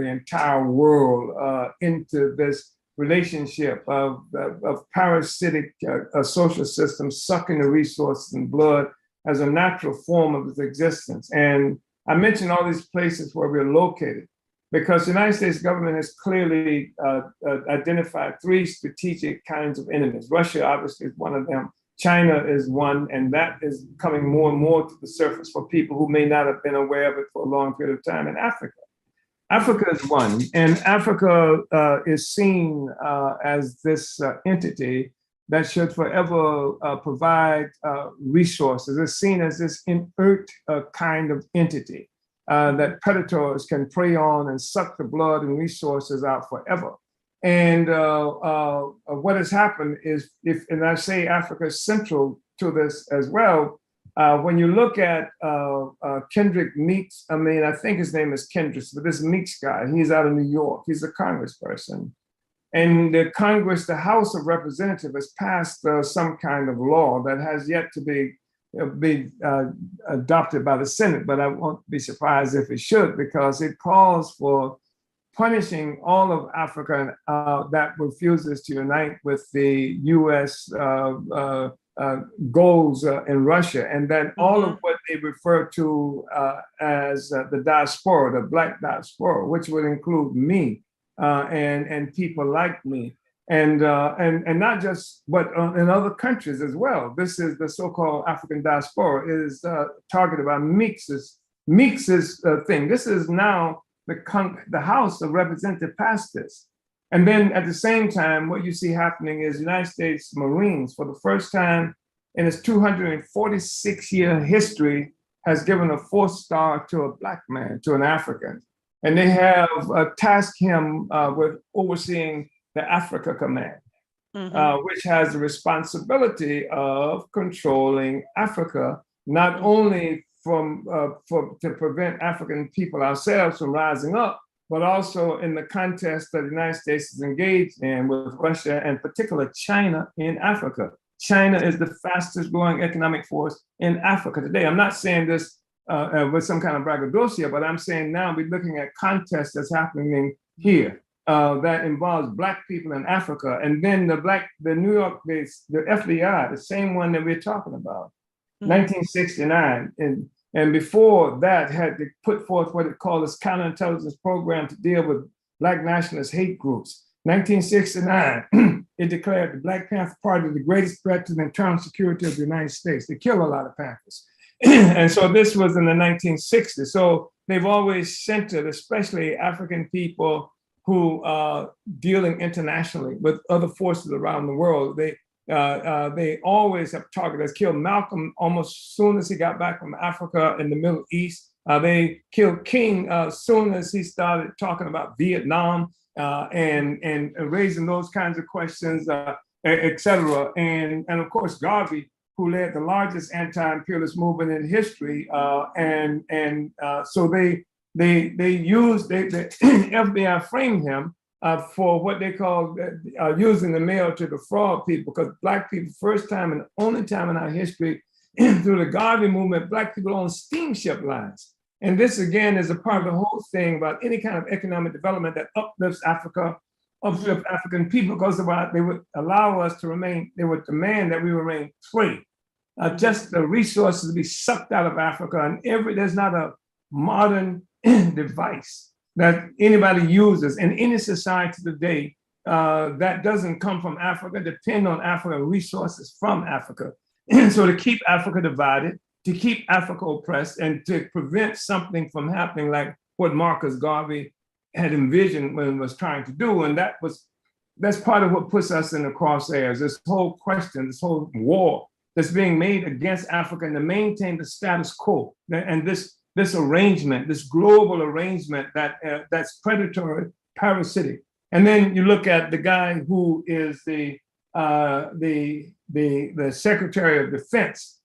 into this relationship of parasitic social systems sucking the resources and blood as a natural form of its existence. And I mentioned all these places where we're located because the United States government has clearly identified three strategic kinds of enemies. Russia obviously is one of them. China is one, and that is coming more and more to the surface for people who may not have been aware of it for a long period of time in Africa. Africa is one, and Africa is seen as this entity that should forever provide resources. It's seen as this inert kind of entity that predators can prey on and suck the blood and resources out forever. And what has happened is, and I say Africa is central to this as well, when you look at Kendrick Meeks, I think his name is Kendrick, but this Meeks guy, he's out of New York, he's a congressperson. And the Congress, the House of Representatives, has passed some kind of law that has yet to be adopted by the Senate, but I won't be surprised if it should, because it calls for punishing all of Africa that refuses to unite with the US goals in Russia, and then all of what they refer to as the diaspora, the Black diaspora, which would include me and people like me, and not just, but in other countries as well. This is the so-called African diaspora is targeted by Meeks's thing. This is now the House of Representatives passed this. And then at the same time, what you see happening is United States Marines, for the first time in its 246-year history, has given a 4th star to a Black man, to an African. And they have tasked him with overseeing the Africa Command, which has the responsibility of controlling Africa, not only to prevent African people ourselves from rising up, but also in the contest that the United States is engaged in with Russia, and particularly China in Africa. China is the fastest growing economic force in Africa today. I'm not saying this with some kind of braggadocio, but I'm saying now we're looking at contests that's happening here that involves Black people in Africa. And then the New York, the FBI, the same one that we're talking about, 1969. And before that had to put forth what it called its counterintelligence program to deal with Black nationalist hate groups. 1969, it declared the Black Panther Party the greatest threat to the internal security of the United States. They killed a lot of Panthers. And so this was in the 1960s. So they've always centered, especially African people who are dealing internationally with other forces around the world. They always have targeted us. Killed Malcolm almost as soon as he got back from Africa in the Middle East. They killed King as soon as he started talking about Vietnam and raising those kinds of questions, et cetera. And of course, Garvey, who led the largest anti-imperialist movement in history. So the FBI framed him for what they call using the mail to defraud people, because Black people, first time and only time in our history, through the Garvey movement, Black people own steamship lines. And this again is a part of the whole thing about any kind of economic development that uplifts Africa, uplifts African people, because they would allow us to remain, they would demand that we remain free. Just the resources to be sucked out of Africa, and there's not a modern device that anybody uses in any society today that doesn't come from Africa, depend on African resources from Africa. So to keep Africa divided, to keep Africa oppressed, and to prevent something from happening like what Marcus Garvey had envisioned when he was trying to do. And that's part of what puts us in the crosshairs, this whole question, this whole war that's being made against Africa and to maintain the status quo. And this arrangement, this global arrangement that's predatory, parasitic. And then you look at the guy who is the Secretary of Defense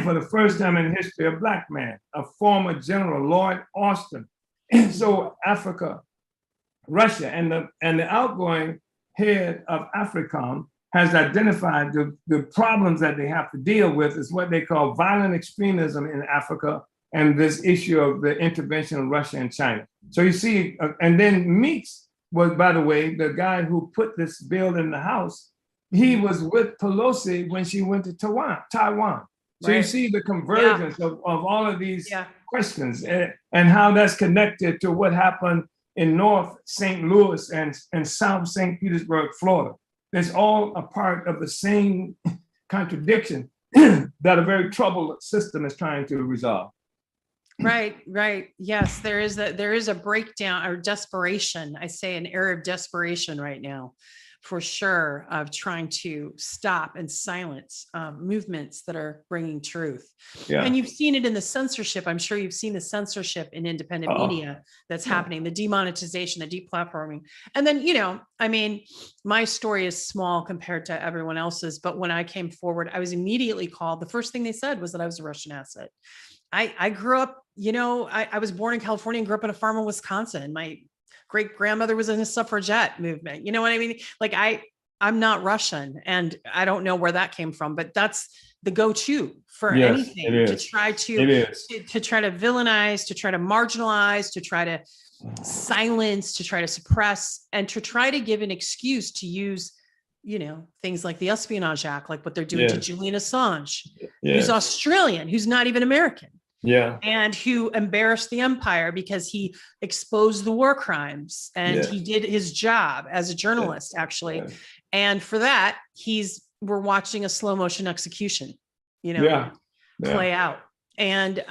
for the first time in history, a Black man, a former General Lloyd Austin. So Africa, Russia, and the outgoing head of AFRICOM has identified the problems that they have to deal with is what they call violent extremism in Africa, and this issue of the intervention of Russia and China. So you see, and then Meeks was, by the way, the guy who put this bill in the House. He was with Pelosi when she went to Taiwan. So you see the convergence of all of these questions and how that's connected to what happened in North St. Louis and South St. Petersburg, Florida. It's all a part of the same contradiction that a very troubled system is trying to resolve. Right. Yes, there is a breakdown or desperation. I say an era of desperation right now, for sure, of trying to stop and silence movements that are bringing truth. Yeah. And you've seen it in the censorship. I'm sure you've seen the censorship in independent media that's happening, the demonetization, the deplatforming. And then, I mean, my story is small compared to everyone else's, but when I came forward, I was immediately called. The first thing they said was that I was a Russian asset. I grew up, I was born in California and grew up on a farm in Wisconsin. My great grandmother was in the suffragette movement. You know what I mean? Like I'm not Russian, and I don't know where that came from, but that's the go-to for anything, to try to villainize, to try to marginalize, to try to silence, to try to suppress, and to try to give an excuse to use, things like the Espionage Act, like what they're doing to Julian Assange, who's Australian, who's not even American. Yeah. And who embarrassed the empire because he exposed the war crimes, and he did his job as a journalist, actually. Yeah. And for that, we're watching a slow motion execution, play out. And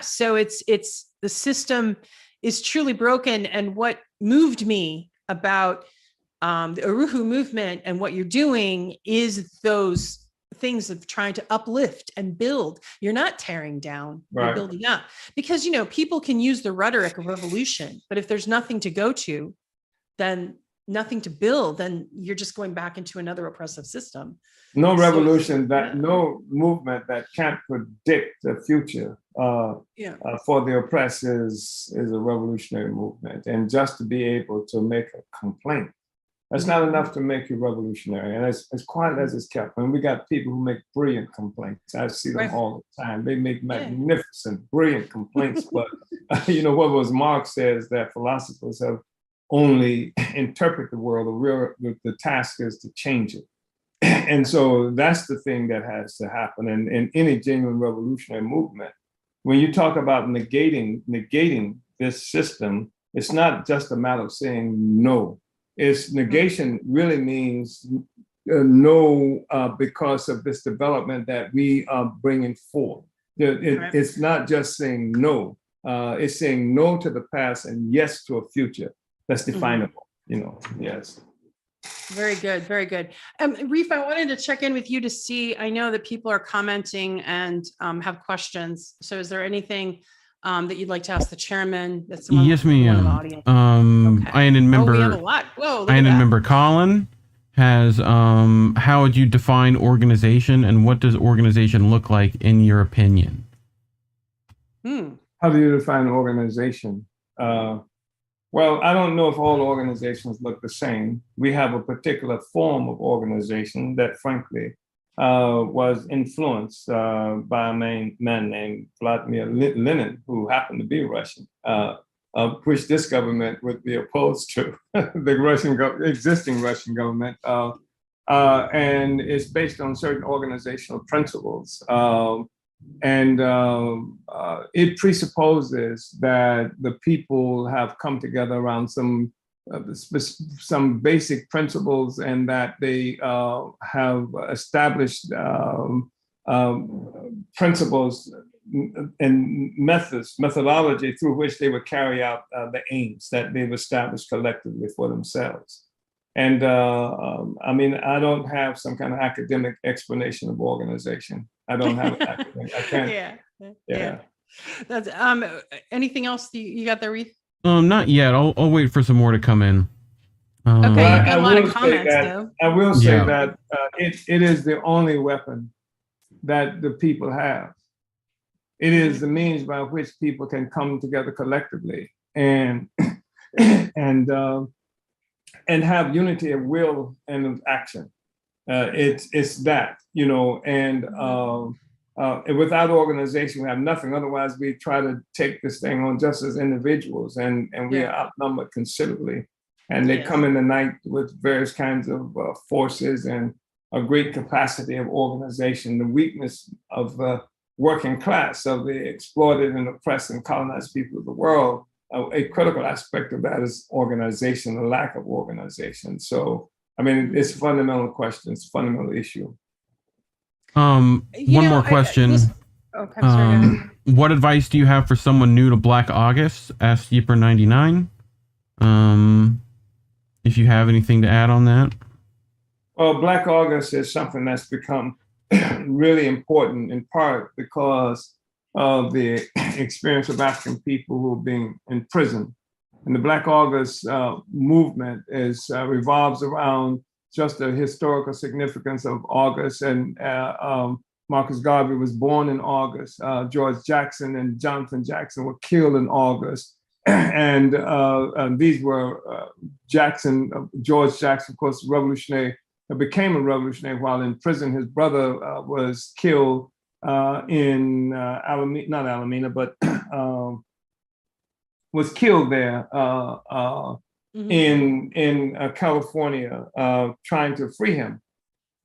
so it's the system is truly broken. And what moved me about the Uhuru movement and what you're doing is those things of trying to uplift and build. You're not tearing down, you're building up, because people can use the rhetoric of revolution, but if there's nothing to go to, then nothing to build, then you're just going back into another oppressive system. No revolution, no movement that can't predict the future for the oppressed is a revolutionary movement. And just to be able to make a complaint, that's not enough to make you revolutionary. And as quiet as it's kept, when we got people who make brilliant complaints, I see them all the time. They make magnificent, brilliant complaints. But what was Marx says, that philosophers have only interpret the world. The task is to change it. And so that's the thing that has to happen. And in any genuine revolutionary movement, when you talk about negating this system, it's not just a matter of saying no. Its negation really means no because of this development that we are bringing forth. It's not just saying no. It's saying no to the past and yes to a future that's definable. Yes. Very good. Very good. Reef, I wanted to check in with you to see, I know that people are commenting and have questions. So is there anything that you'd like to ask the chairman? That's yes, ma'am. INN member. We have a lot. Whoa, INN member Colin has. How would you define organization, and what does organization look like in your opinion? How do you define organization? Well, I don't know if all organizations look the same. We have a particular form of organization that, frankly, was influenced by a man named Vladimir Lenin, who happened to be Russian, which this government would be opposed to, the existing Russian government. And it's based on certain organizational principles. And it presupposes that the people have come together around some basic principles, and that they have established principles and methodology through which they would carry out the aims that they've established collectively for themselves. And I don't have some kind of academic explanation of organization. I don't have academic. I can't. Yeah. That's anything else you got there, Reef? Not yet. I'll wait for some more to come in. Okay, you've got a lot of comments, though. I will say that it is the only weapon that the people have. It is the means by which people can come together collectively and have unity of will and of action. It's that, and without organization, we have nothing. Otherwise, we try to take this thing on just as individuals, and we are outnumbered considerably. And they come in the night with various kinds of forces and a great capacity of organization. The weakness of the working class, of the exploited and oppressed and colonized people of the world, a critical aspect of that is organization, the lack of organization. So, it's a fundamental question. It's a fundamental issue. One more question. What advice do you have for someone new to Black August? Ask Yeeper 99. If you have anything to add on that. Well, Black August is something that's become really important in part because of the experience of African people who are being imprisoned. And the Black August movement revolves around just the historical significance of August. And Marcus Garvey was born in August. George Jackson and Jonathan Jackson were killed in August. And these were George Jackson, of course, revolutionary, became a revolutionary while in prison. His brother was killed in not Alameda, but was killed there in California, trying to free him.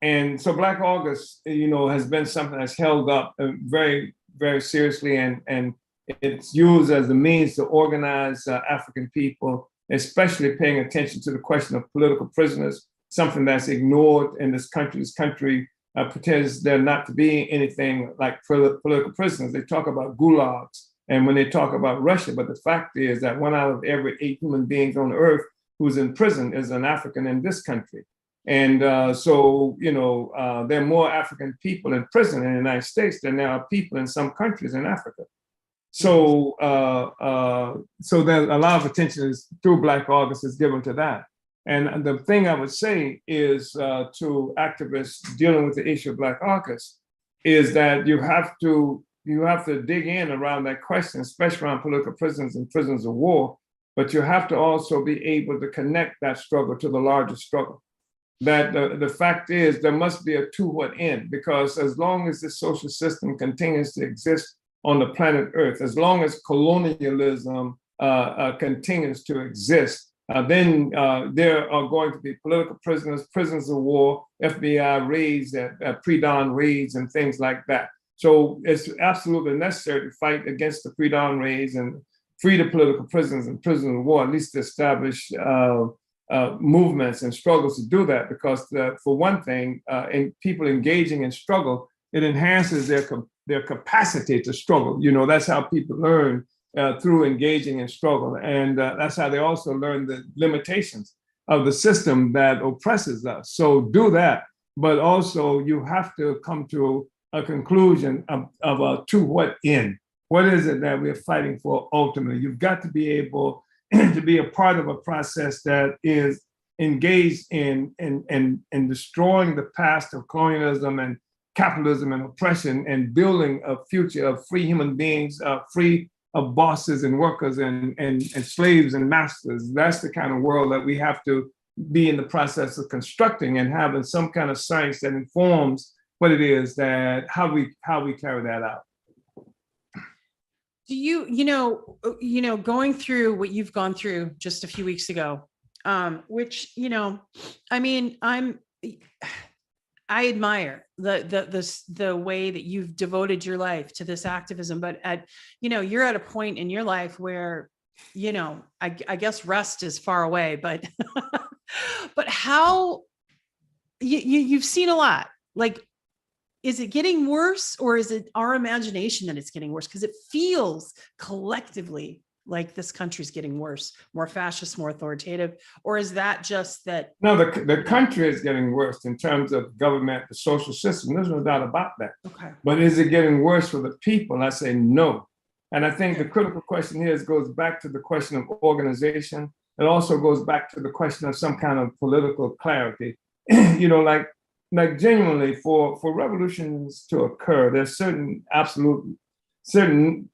And so Black August, has been something that's held up very, very seriously, and it's used as a means to organize African people, especially paying attention to the question of political prisoners, something that's ignored in this country. This country pretends there not to be anything like political prisoners. They talk about gulags, and when they talk about Russia, but the fact is that 1 out of every 8 human beings on earth who's in prison is an African in this country. And so there are more African people in prison in the United States than there are people in some countries in Africa. So there's a lot of attention through Black August is given to that. And the thing I would say is to activists dealing with the issue of Black August is that you have to dig in around that question, especially around political prisoners and prisoners of war. But you have to also be able to connect that struggle to the larger struggle. That the fact is there must be a to-what end, because as long as this social system continues to exist on the planet Earth, as long as colonialism continues to exist, then there are going to be political prisoners, prisoners of war, FBI raids, pre-dawn raids, and things like that. So it's absolutely necessary to fight against the pre-dawn raids and free the political prisoners and prisoners of war, at least to establish movements and struggles to do that, because for one thing, in people engaging in struggle, it enhances their capacity to struggle. That's how people learn through engaging in struggle. And that's how they also learn the limitations of the system that oppresses us. So do that, but also you have to come to a conclusion of a to what end. What is it that we're fighting for ultimately? You've got to be able to be a part of a process that is engaged in destroying the past of colonialism and capitalism and oppression, and building a future of free human beings, free of bosses and workers and slaves and masters. That's the kind of world that we have to be in the process of constructing, and having some kind of science that informs what it is that how we carry that out. Do you going through what you've gone through just a few weeks ago, which, I admire the way that you've devoted your life to this activism, but you're at a point in your life where, I guess rest is far away, but, but how you've seen a lot. Like, is it getting worse, or is it our imagination that it's getting worse? Because it feels collectively like this country's getting worse, more fascist, more authoritative, or is that just that? No, the country is getting worse in terms of government, the social system. There's no doubt about that. Okay. But is it getting worse for the people? I say no. And I think the critical question here goes back to the question of organization. It also goes back to the question of some kind of political clarity. Like genuinely, for revolutions to occur, there's certain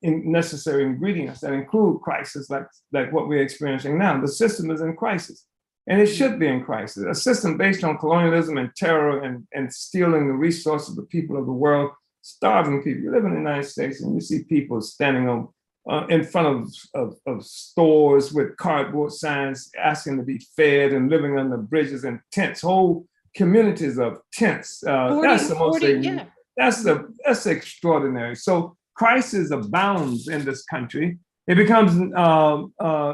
necessary ingredients that include crisis, like what we're experiencing now. The system is in crisis, and it should be in crisis. A system based on colonialism and terror and stealing the resources of the people of the world, starving people. You live in the United States and you see people standing on in front of stores with cardboard signs asking to be fed, and living under bridges and tents, whole communities of tents. That's extraordinary. So crisis abounds in this country. It becomes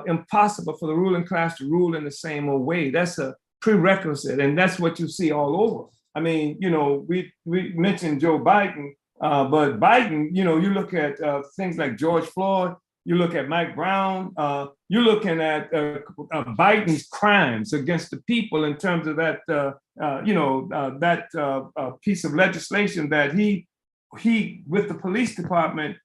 impossible for the ruling class to rule in the same old way. That's a prerequisite, and that's what you see all over. I mean, we mentioned Joe Biden But Biden, you look at things like George Floyd, you look at Mike Brown, you're looking at Biden's crimes against the people in terms of that, piece of legislation that he with the police department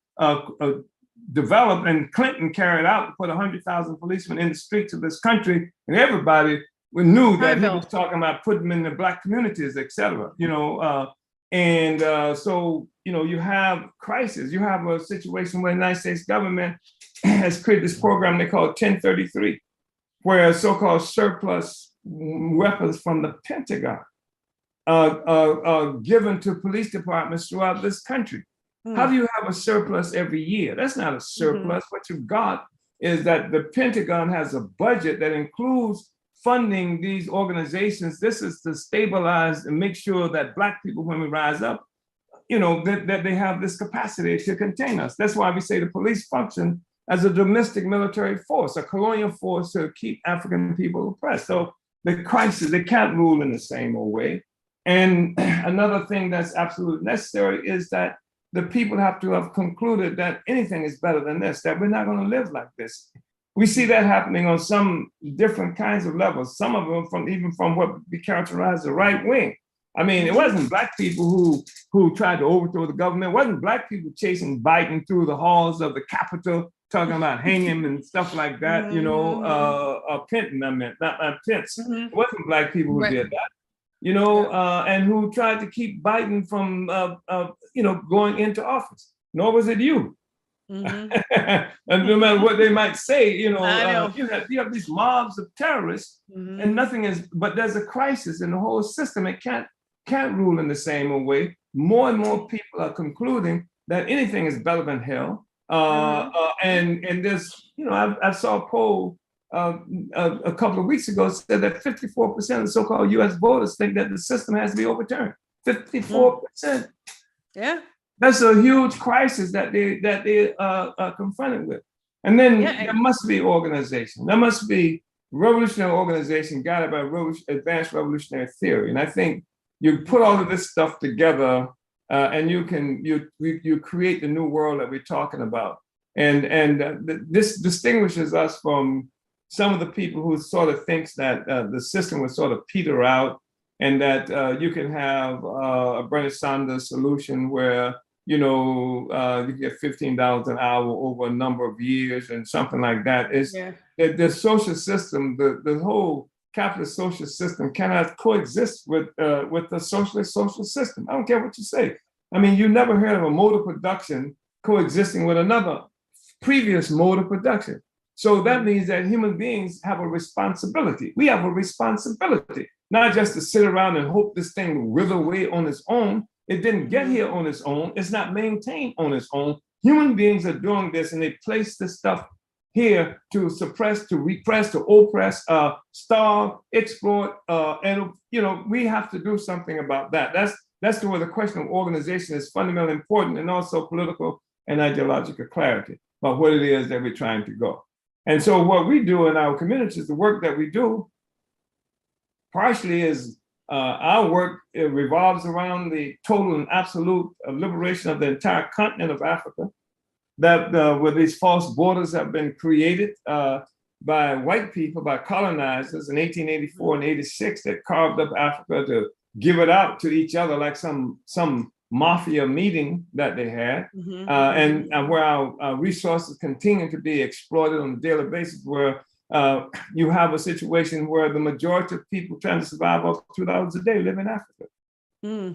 developed and Clinton carried out to put 100,000 policemen in the streets of this country, and everybody knew that he was talking about putting them in the Black communities, et cetera. So you have crisis. You have a situation where the United States government has created this program they call 1033, where so-called surplus weapons from the Pentagon are given to police departments throughout this country. How do you have a surplus every year? That's not a surplus. What you've got is that the Pentagon has a budget that includes funding these organizations. This is to stabilize and make sure that Black people, when we rise up, that they have this capacity to contain us. That's why we say the police function as a domestic military force, a colonial force to keep African people oppressed. So the crisis, they can't rule in the same old way. And another thing that's absolutely necessary is that the people have to have concluded that anything is better than this, that we're not going to live like this. We see that happening on some different kinds of levels, some of them even from what we characterize the right wing. I mean, it wasn't Black people who tried to overthrow the government. It wasn't Black people chasing Biden through the halls of the Capitol, talking about hanging him and stuff like that, Penton, I meant, not Pence. It wasn't Black people who did that. And who tried to keep Biden from, going into office. Nor was it you. And no matter what they might say, you have these mobs of terrorists, and nothing is. But there's a crisis in the whole system. It can't rule in the same way. More and more people are concluding that anything is better than hell. And there's, I saw a poll a couple of weeks ago said that 54% of so-called U.S. voters think that the system has to be overturned. 54%. Yeah, that's a huge crisis that they are confronted with. And then there must be organization. There must be revolutionary organization guided by advanced revolutionary theory. And I think you put all of this stuff together, and you create the new world that we're talking about. And this distinguishes us from some of the people who sort of thinks that the system would sort of peter out, and that you can have a Bernie Sanders solution where you get $15 an hour over a number of years and something like that. The social system, the whole capitalist social system cannot coexist with the socialist social system. I don't care what you say. I mean, you never heard of a mode of production coexisting with another previous mode of production. So that means that human beings have a responsibility. We have a responsibility, not just to sit around and hope this thing will wither away on its own. It didn't get here on its own. It's not maintained on its own. Human beings are doing this, and they place this stuff here to suppress, to repress, to oppress, starve, exploit, and we have to do something about that. That's where the question of organization is fundamentally important, and also political and ideological clarity about what it is that we're trying to go. And so what we do in our communities, the work that we do, partially is our work, it revolves around the total and absolute liberation of the entire continent of Africa, that where these false borders have been created by white people, by colonizers in 1884 and 86 that carved up Africa to give it out to each other like some mafia meeting that they had, and where our resources continue to be exploited on a daily basis, where you have a situation where the majority of people trying to survive off $2 a day live in Africa.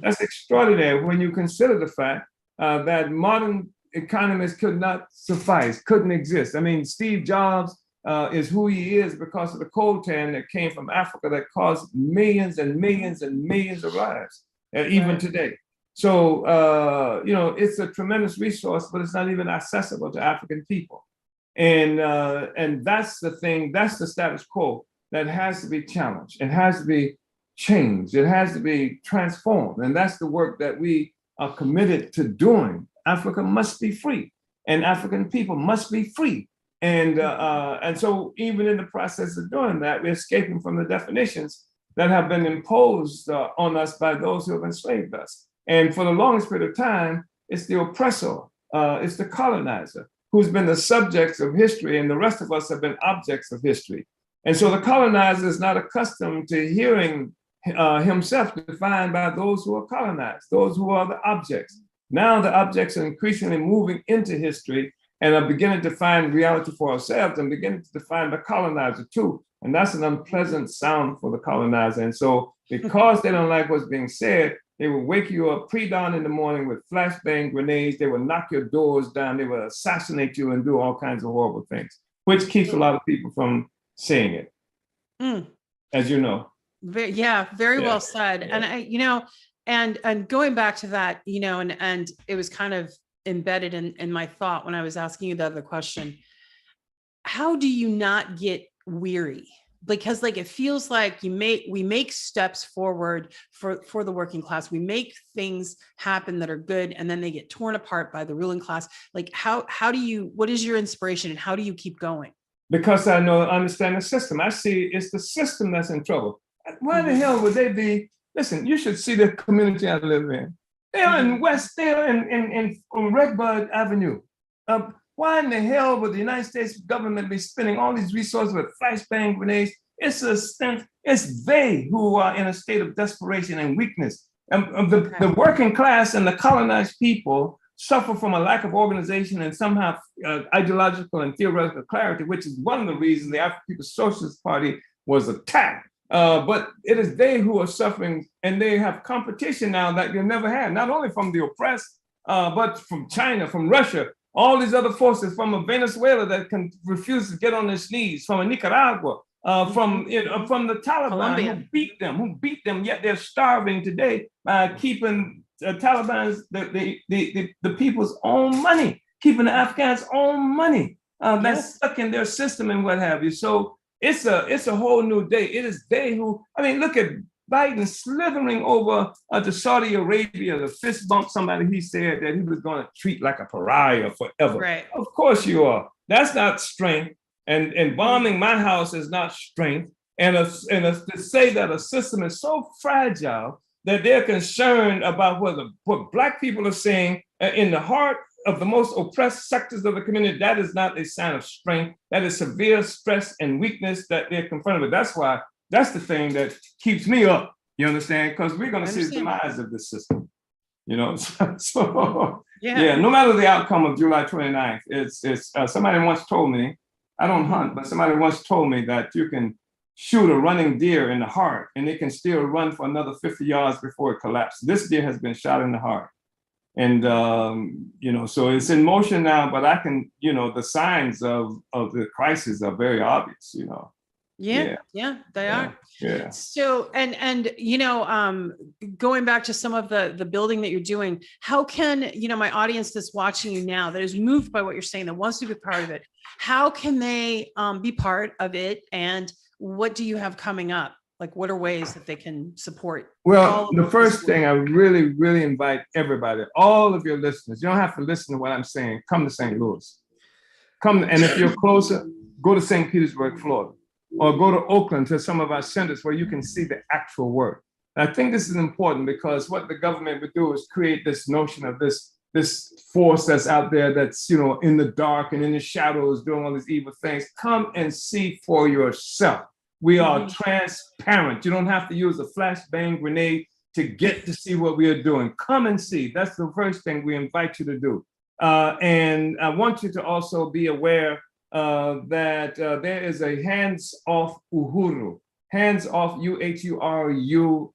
That's extraordinary when you consider the fact that modern economies could not suffice, couldn't exist. I mean, Steve Jobs is who he is because of the coltan that came from Africa that caused millions and millions and millions of lives, even today. So, it's a tremendous resource, but it's not even accessible to African people. And that's the thing, that's the status quo that has to be challenged. It has to be changed. It has to be transformed. And that's the work that we are committed to doing. Africa must be free, and African people must be free. And so even in the process of doing that, we're escaping from the definitions that have been imposed on us by those who have enslaved us. And for the longest period of time, It's the oppressor. It's the colonizer who's been the subjects of history, and the rest of us have been objects of history. And so the colonizer is not accustomed to hearing himself defined by those who are colonized, those who are the objects. Now the objects are increasingly moving into history and are beginning to find reality for ourselves and beginning to define the colonizer too. And that's an unpleasant sound for the colonizer. And so because they don't like what's being said, they will wake you up pre-dawn in the morning with flashbang grenades. They will knock your doors down. They will assassinate you and do all kinds of horrible things, which keeps a lot of people from seeing it, as you know. Very well said. Yeah. And and going back to that, and it was kind of embedded in my thought when I was asking you the other question. How do you not get weary? Because it feels like we make steps forward for the working class. We make things happen that are good, and then they get torn apart by the ruling class. What is your inspiration, and how do you keep going? Because I understand the system. I see it's the system that's in trouble. Why the hell would they be? Listen, you should see the community I live in. They're in West, they're in Redbud Avenue. Why in the hell would the United States government be spending all these resources with flashbang grenades? It's they who are in a state of desperation and weakness. The working class and the colonized people suffer from a lack of organization and somehow ideological and theoretical clarity, which is one of the reasons the African People's Socialist Party was attacked. But it is they who are suffering, and they have competition now that you never had, not only from the oppressed, but from China, from Russia, all these other forces, from Venezuela that can refuse to get on their knees, from Nicaragua, from the Taliban who beat them, yet they're starving today by keeping Taliban's the people's own money, keeping the Afghans' own money that's stuck in their system and what have you. So it's a whole new day. It is they who, look at Biden slithering over to Saudi Arabia to fist bump somebody he said that he was going to treat like a pariah forever. Right. Of course you are. That's not strength. And bombing my house is not strength. And to say that a system is so fragile that they're concerned about what Black people are saying in the heart of the most oppressed sectors of the community, that is not a sign of strength. That is severe stress and weakness that they're confronted with. That's the thing that keeps me up, you understand? Because we're going to see the demise of this system, So no matter the outcome of July 29th, it's somebody once told me, I don't hunt, but somebody once told me that you can shoot a running deer in the heart and it can still run for another 50 yards before it collapses. This deer has been shot in the heart. And, so it's in motion now, but I can, the signs of the crisis are very obvious, Yeah, they are. Yeah. So, and going back to some of the building that you're doing, how can, my audience that's watching you now, that is moved by what you're saying, that wants to be part of it, how can they be part of it? And what do you have coming up? What are ways that they can support? Well, the first thing I really, really invite everybody, all of your listeners, you don't have to listen to what I'm saying, come to St. Louis. Come, and if you're closer, go to St. Petersburg, Florida, or go to Oakland to some of our centers where you can see the actual work. And I think this is important because what the government would do is create this notion of this force that's out there that's, in the dark and in the shadows doing all these evil things. Come and see for yourself. We are transparent. You don't have to use a flashbang grenade to get to see what we are doing. Come and see. That's the first thing we invite you to do. And I want you to also be aware that there is a Hands Off Uhuru, Hands Off UHURU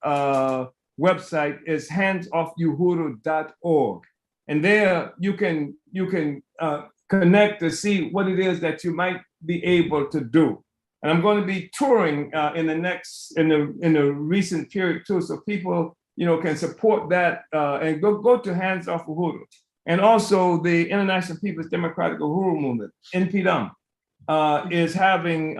website is handsoffuhuru.org. And there you can connect to see what it is that you might be able to do. And I'm going to be touring in the recent period too, so people can support that and go to Hands Off Uhuru. And also the International People's Democratic Uhuru Movement, InPDUM, is having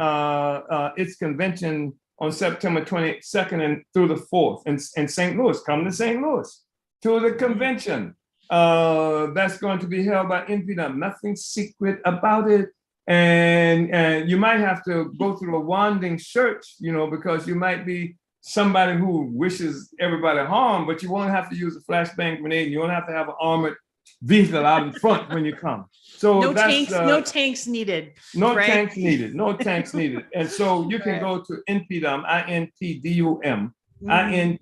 its convention on September 22nd and through the 4th in St. Louis. Come to St. Louis to the convention that's going to be held by InPDUM. Nothing secret about it. And you might have to go through a winding search, because you might be somebody who wishes everybody harm, but you won't have to use a flashbang grenade. You won't have to have an armored vehicle out in front when you come. So No that's tanks, no tanks needed. no right? tanks needed. No tanks needed. And so you can Right. go to InPDUM, INPDUM, Mhm.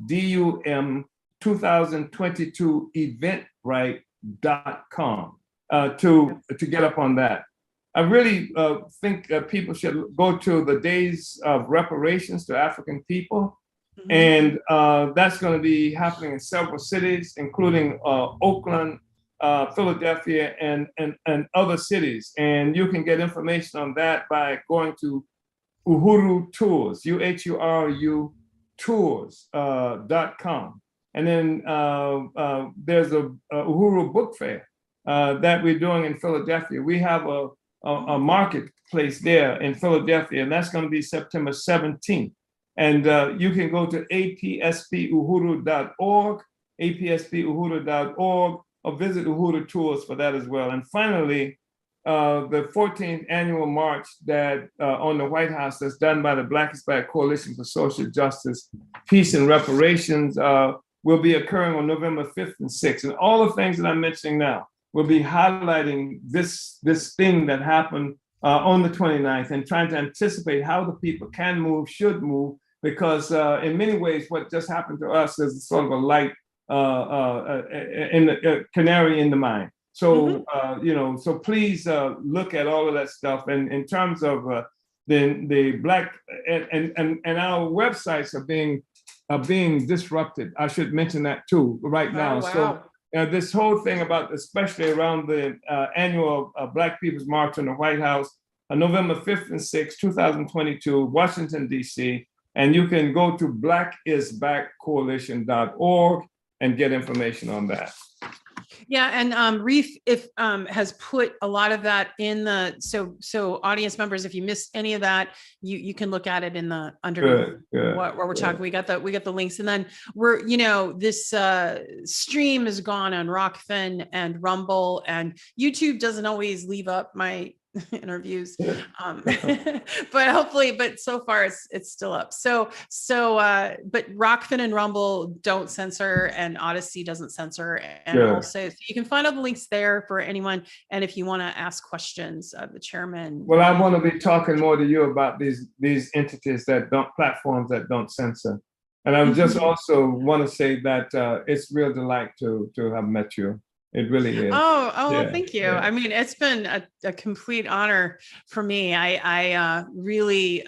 INPDUM 2022 eventbrite.com to get up on that. I really think people should go to the Days of Reparations to African People. Mhm. And that's going to be happening in several cities, including Oakland, Philadelphia, and other cities. And you can get information on that by going to Uhuru Tours, UHURU tours.com. And then there's a Uhuru Book Fair that we're doing in Philadelphia. We have a marketplace there in Philadelphia, and that's going to be September 17th. And you can go to apspuhuru.org, apspuhuru.org, or visit Uhuru Tours for that as well. And finally, the 14th annual march that on the White House that's done by the Black Hispanic Coalition for Social Justice, Peace and Reparations will be occurring on November 5th and 6th. And all the things that I'm mentioning now will be highlighting this thing that happened on the 29th and trying to anticipate how the people can move, should move, because in many ways, what just happened to us is sort of a light in the canary in the mine. So, so please look at all of that stuff. And in terms of the Black and our websites are being disrupted. I should mention that too right now. Oh, wow. So this whole thing about, especially around the annual Black People's March on the White House, November 5th and 6th, 2022, Washington, D.C. And you can go to blackisbackcoalition.org and get information on that. Yeah, and Reef has put a lot of that in the so audience members, if you missed any of that, you can look at it in the underneath what we're talking. We got the links, and then we're this stream is gone on Rockfin and Rumble, and YouTube doesn't always leave up my interviews, but so far it's still up. So but Rockfin and Rumble don't censor, and Odyssey doesn't censor, and also so you can find all the links there for anyone. And if you want to ask questions of the chairman, well, I want to be talking more to you about these entities platforms that don't censor. And I just also want to say that it's a real delight to have met you. It really is. Oh, well, thank you. Yeah. I mean, it's been a complete honor for me. I really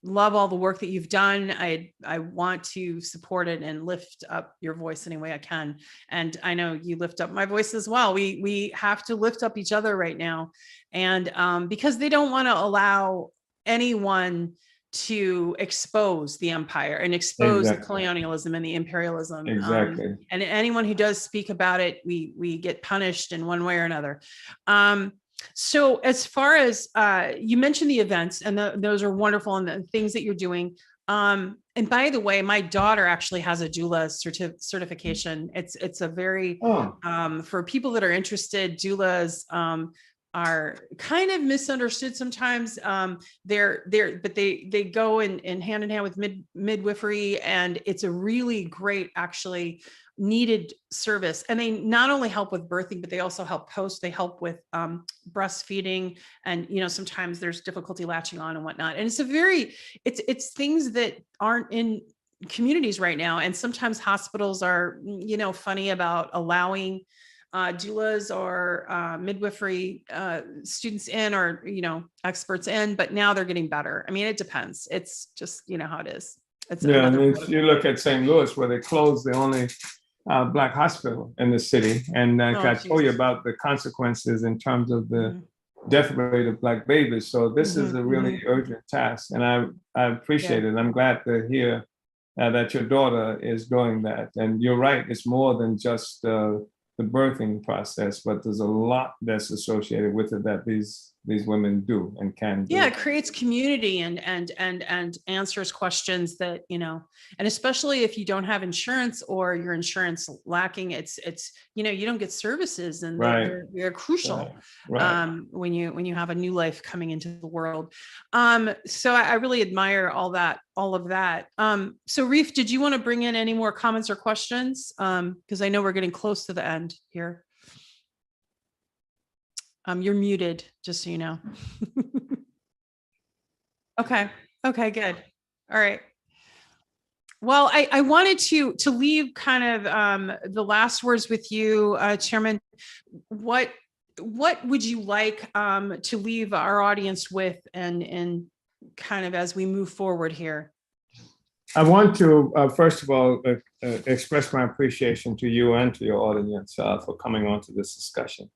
love all the work that you've done. I want to support it and lift up your voice any way I can. And I know you lift up my voice as well. We have to lift up each other right now. And because they don't want to allow anyone to expose the empire and expose the colonialism and the imperialism. Exactly. And anyone who does speak about it, we get punished in one way or another. So as far as you mentioned the events, and those are wonderful, and the things that you're doing. And by the way, my daughter actually has a doula certification. It's a very for people that are interested, doulas are kind of misunderstood sometimes. But they go in hand with midwifery, and it's a really great, actually needed service. And they not only help with birthing, but they also help post. They help with breastfeeding, and sometimes there's difficulty latching on and whatnot. And it's things that aren't in communities right now. And sometimes hospitals are funny about allowing doulas or midwifery students in, or experts in, but now they're getting better. I mean, it depends. It's just how it is. I mean, you look at St. Louis, where they closed the only Black hospital in the city, and I told you about the consequences in terms of the death rate of Black babies. So this is a really urgent task, and I appreciate it. I'm glad to hear that your daughter is doing that. And you're right, it's more than just the birthing process, but there's a lot that's associated with it that these these women do and can do. Yeah, it creates community and answers questions that, and especially if you don't have insurance or your insurance lacking, it's you don't get services, and they're crucial when you have a new life coming into the world. So I really admire all of that. So Reef, did you want to bring in any more comments or questions? Because I know we're getting close to the end here. You're muted, just so you know. Okay, good. All right. Well, I wanted to leave kind of the last words with you, Chairman. What would you like to leave our audience with, and kind of as we move forward here? I want to, first of all, express my appreciation to you and to your audience for coming on to this discussion.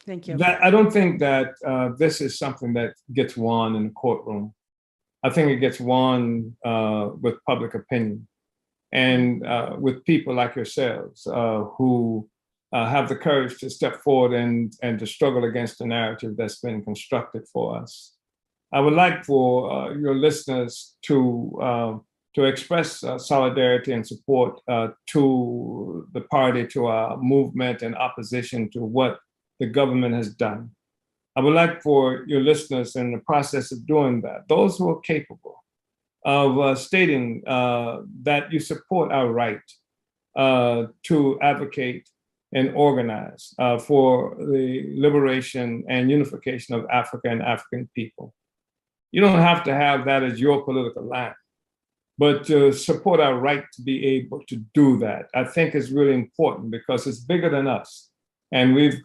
Thank you. I don't think that this is something that gets won in the courtroom. I think it gets won with public opinion and with people like yourselves who have the courage to step forward and to struggle against the narrative that's been constructed for us. I would like for your listeners to express solidarity and support to the party, to our movement in opposition to what the government has done. I would like for your listeners, in the process of doing that, those who are capable of stating that you support our right to advocate and organize for the liberation and unification of Africa and African people. You don't have to have that as your political line, but to support our right to be able to do that, I think is really important, because it's bigger than us. And we've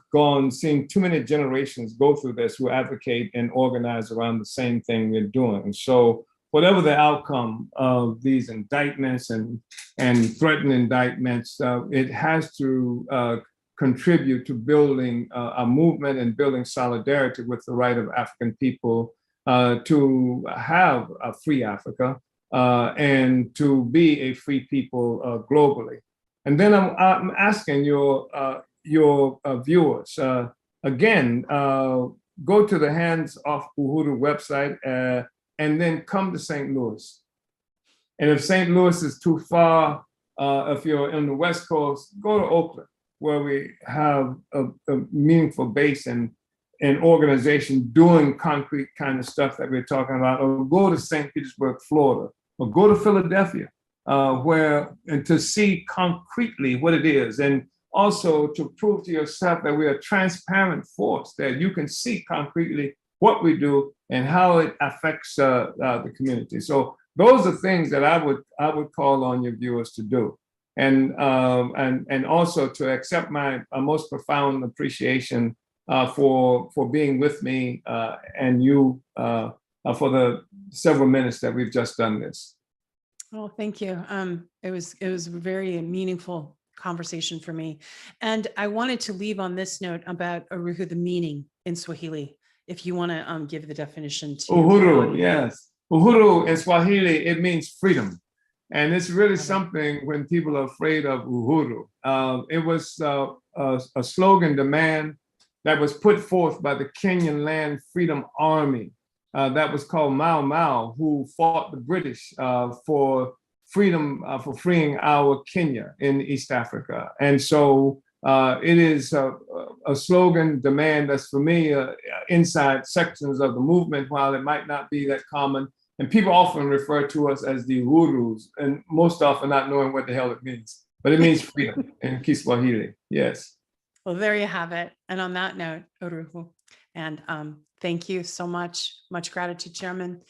seen too many generations go through this who advocate and organize around the same thing we're doing. So whatever the outcome of these indictments and threatened indictments, it has to contribute to building a movement and building solidarity with the right of African people to have a free Africa and to be a free people globally. And then I'm asking your viewers, again, go to the Hands Off Uhuru website and then come to St. Louis. And if St. Louis is too far, if you're in the West Coast, go to Oakland, where we have a meaningful base and organization doing concrete kind of stuff that we're talking about, or go to St. Petersburg, Florida, or go to Philadelphia, and to see concretely what it is. And also to prove to yourself that we're a transparent force, that you can see concretely what we do and how it affects the community. So those are things that I would call on your viewers to do, and also to accept my most profound appreciation for being with me and you for the several minutes that we've just done this. Oh, thank you. It was a very meaningful conversation for me. And I wanted to leave on this note about Uhuru, the meaning in Swahili, if you want to give the definition to Uhuru. Yes. Uhuru in Swahili, it means freedom. And it's really something when people are afraid of Uhuru. It was a slogan demand that was put forth by the Kenyan Land Freedom Army that was called Mau Mau, who fought the British for freedom, for freeing our Kenya in East Africa. And so it is a slogan demand that's familiar inside sections of the movement, while it might not be that common. And people often refer to us as the Uhurus, and most often not knowing what the hell it means. But it means freedom in Kiswahili, yes. Well, there you have it. And on that note, Uhuru, and thank you so much. Much gratitude, Chairman.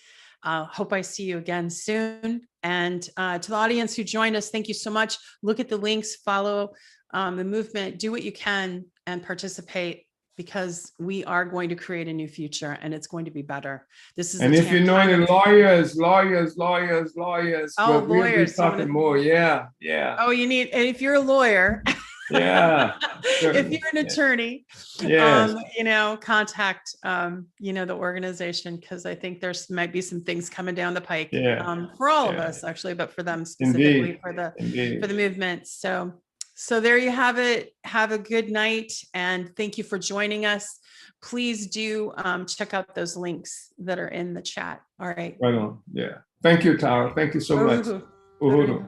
Hope I see you again soon. And to the audience who joined us, thank you so much. Look at the links, follow the movement, do what you can and participate, because we are going to create a new future and it's going to be better. This is. And if you know any lawyers. Oh, we'll lawyers. be talking more. Yeah. Oh, you need, and if you're a lawyer, yeah. If you're an attorney, yes. Contact, the organization, because I think there's might be some things coming down the pike for all of us, actually, but for them specifically, for the movement. So So there you have it. Have a good night, and thank you for joining us. Please do check out those links that are in the chat. All right. Right on. Yeah. Thank you, Tara. Thank you so much. Uhuru. Uhuru.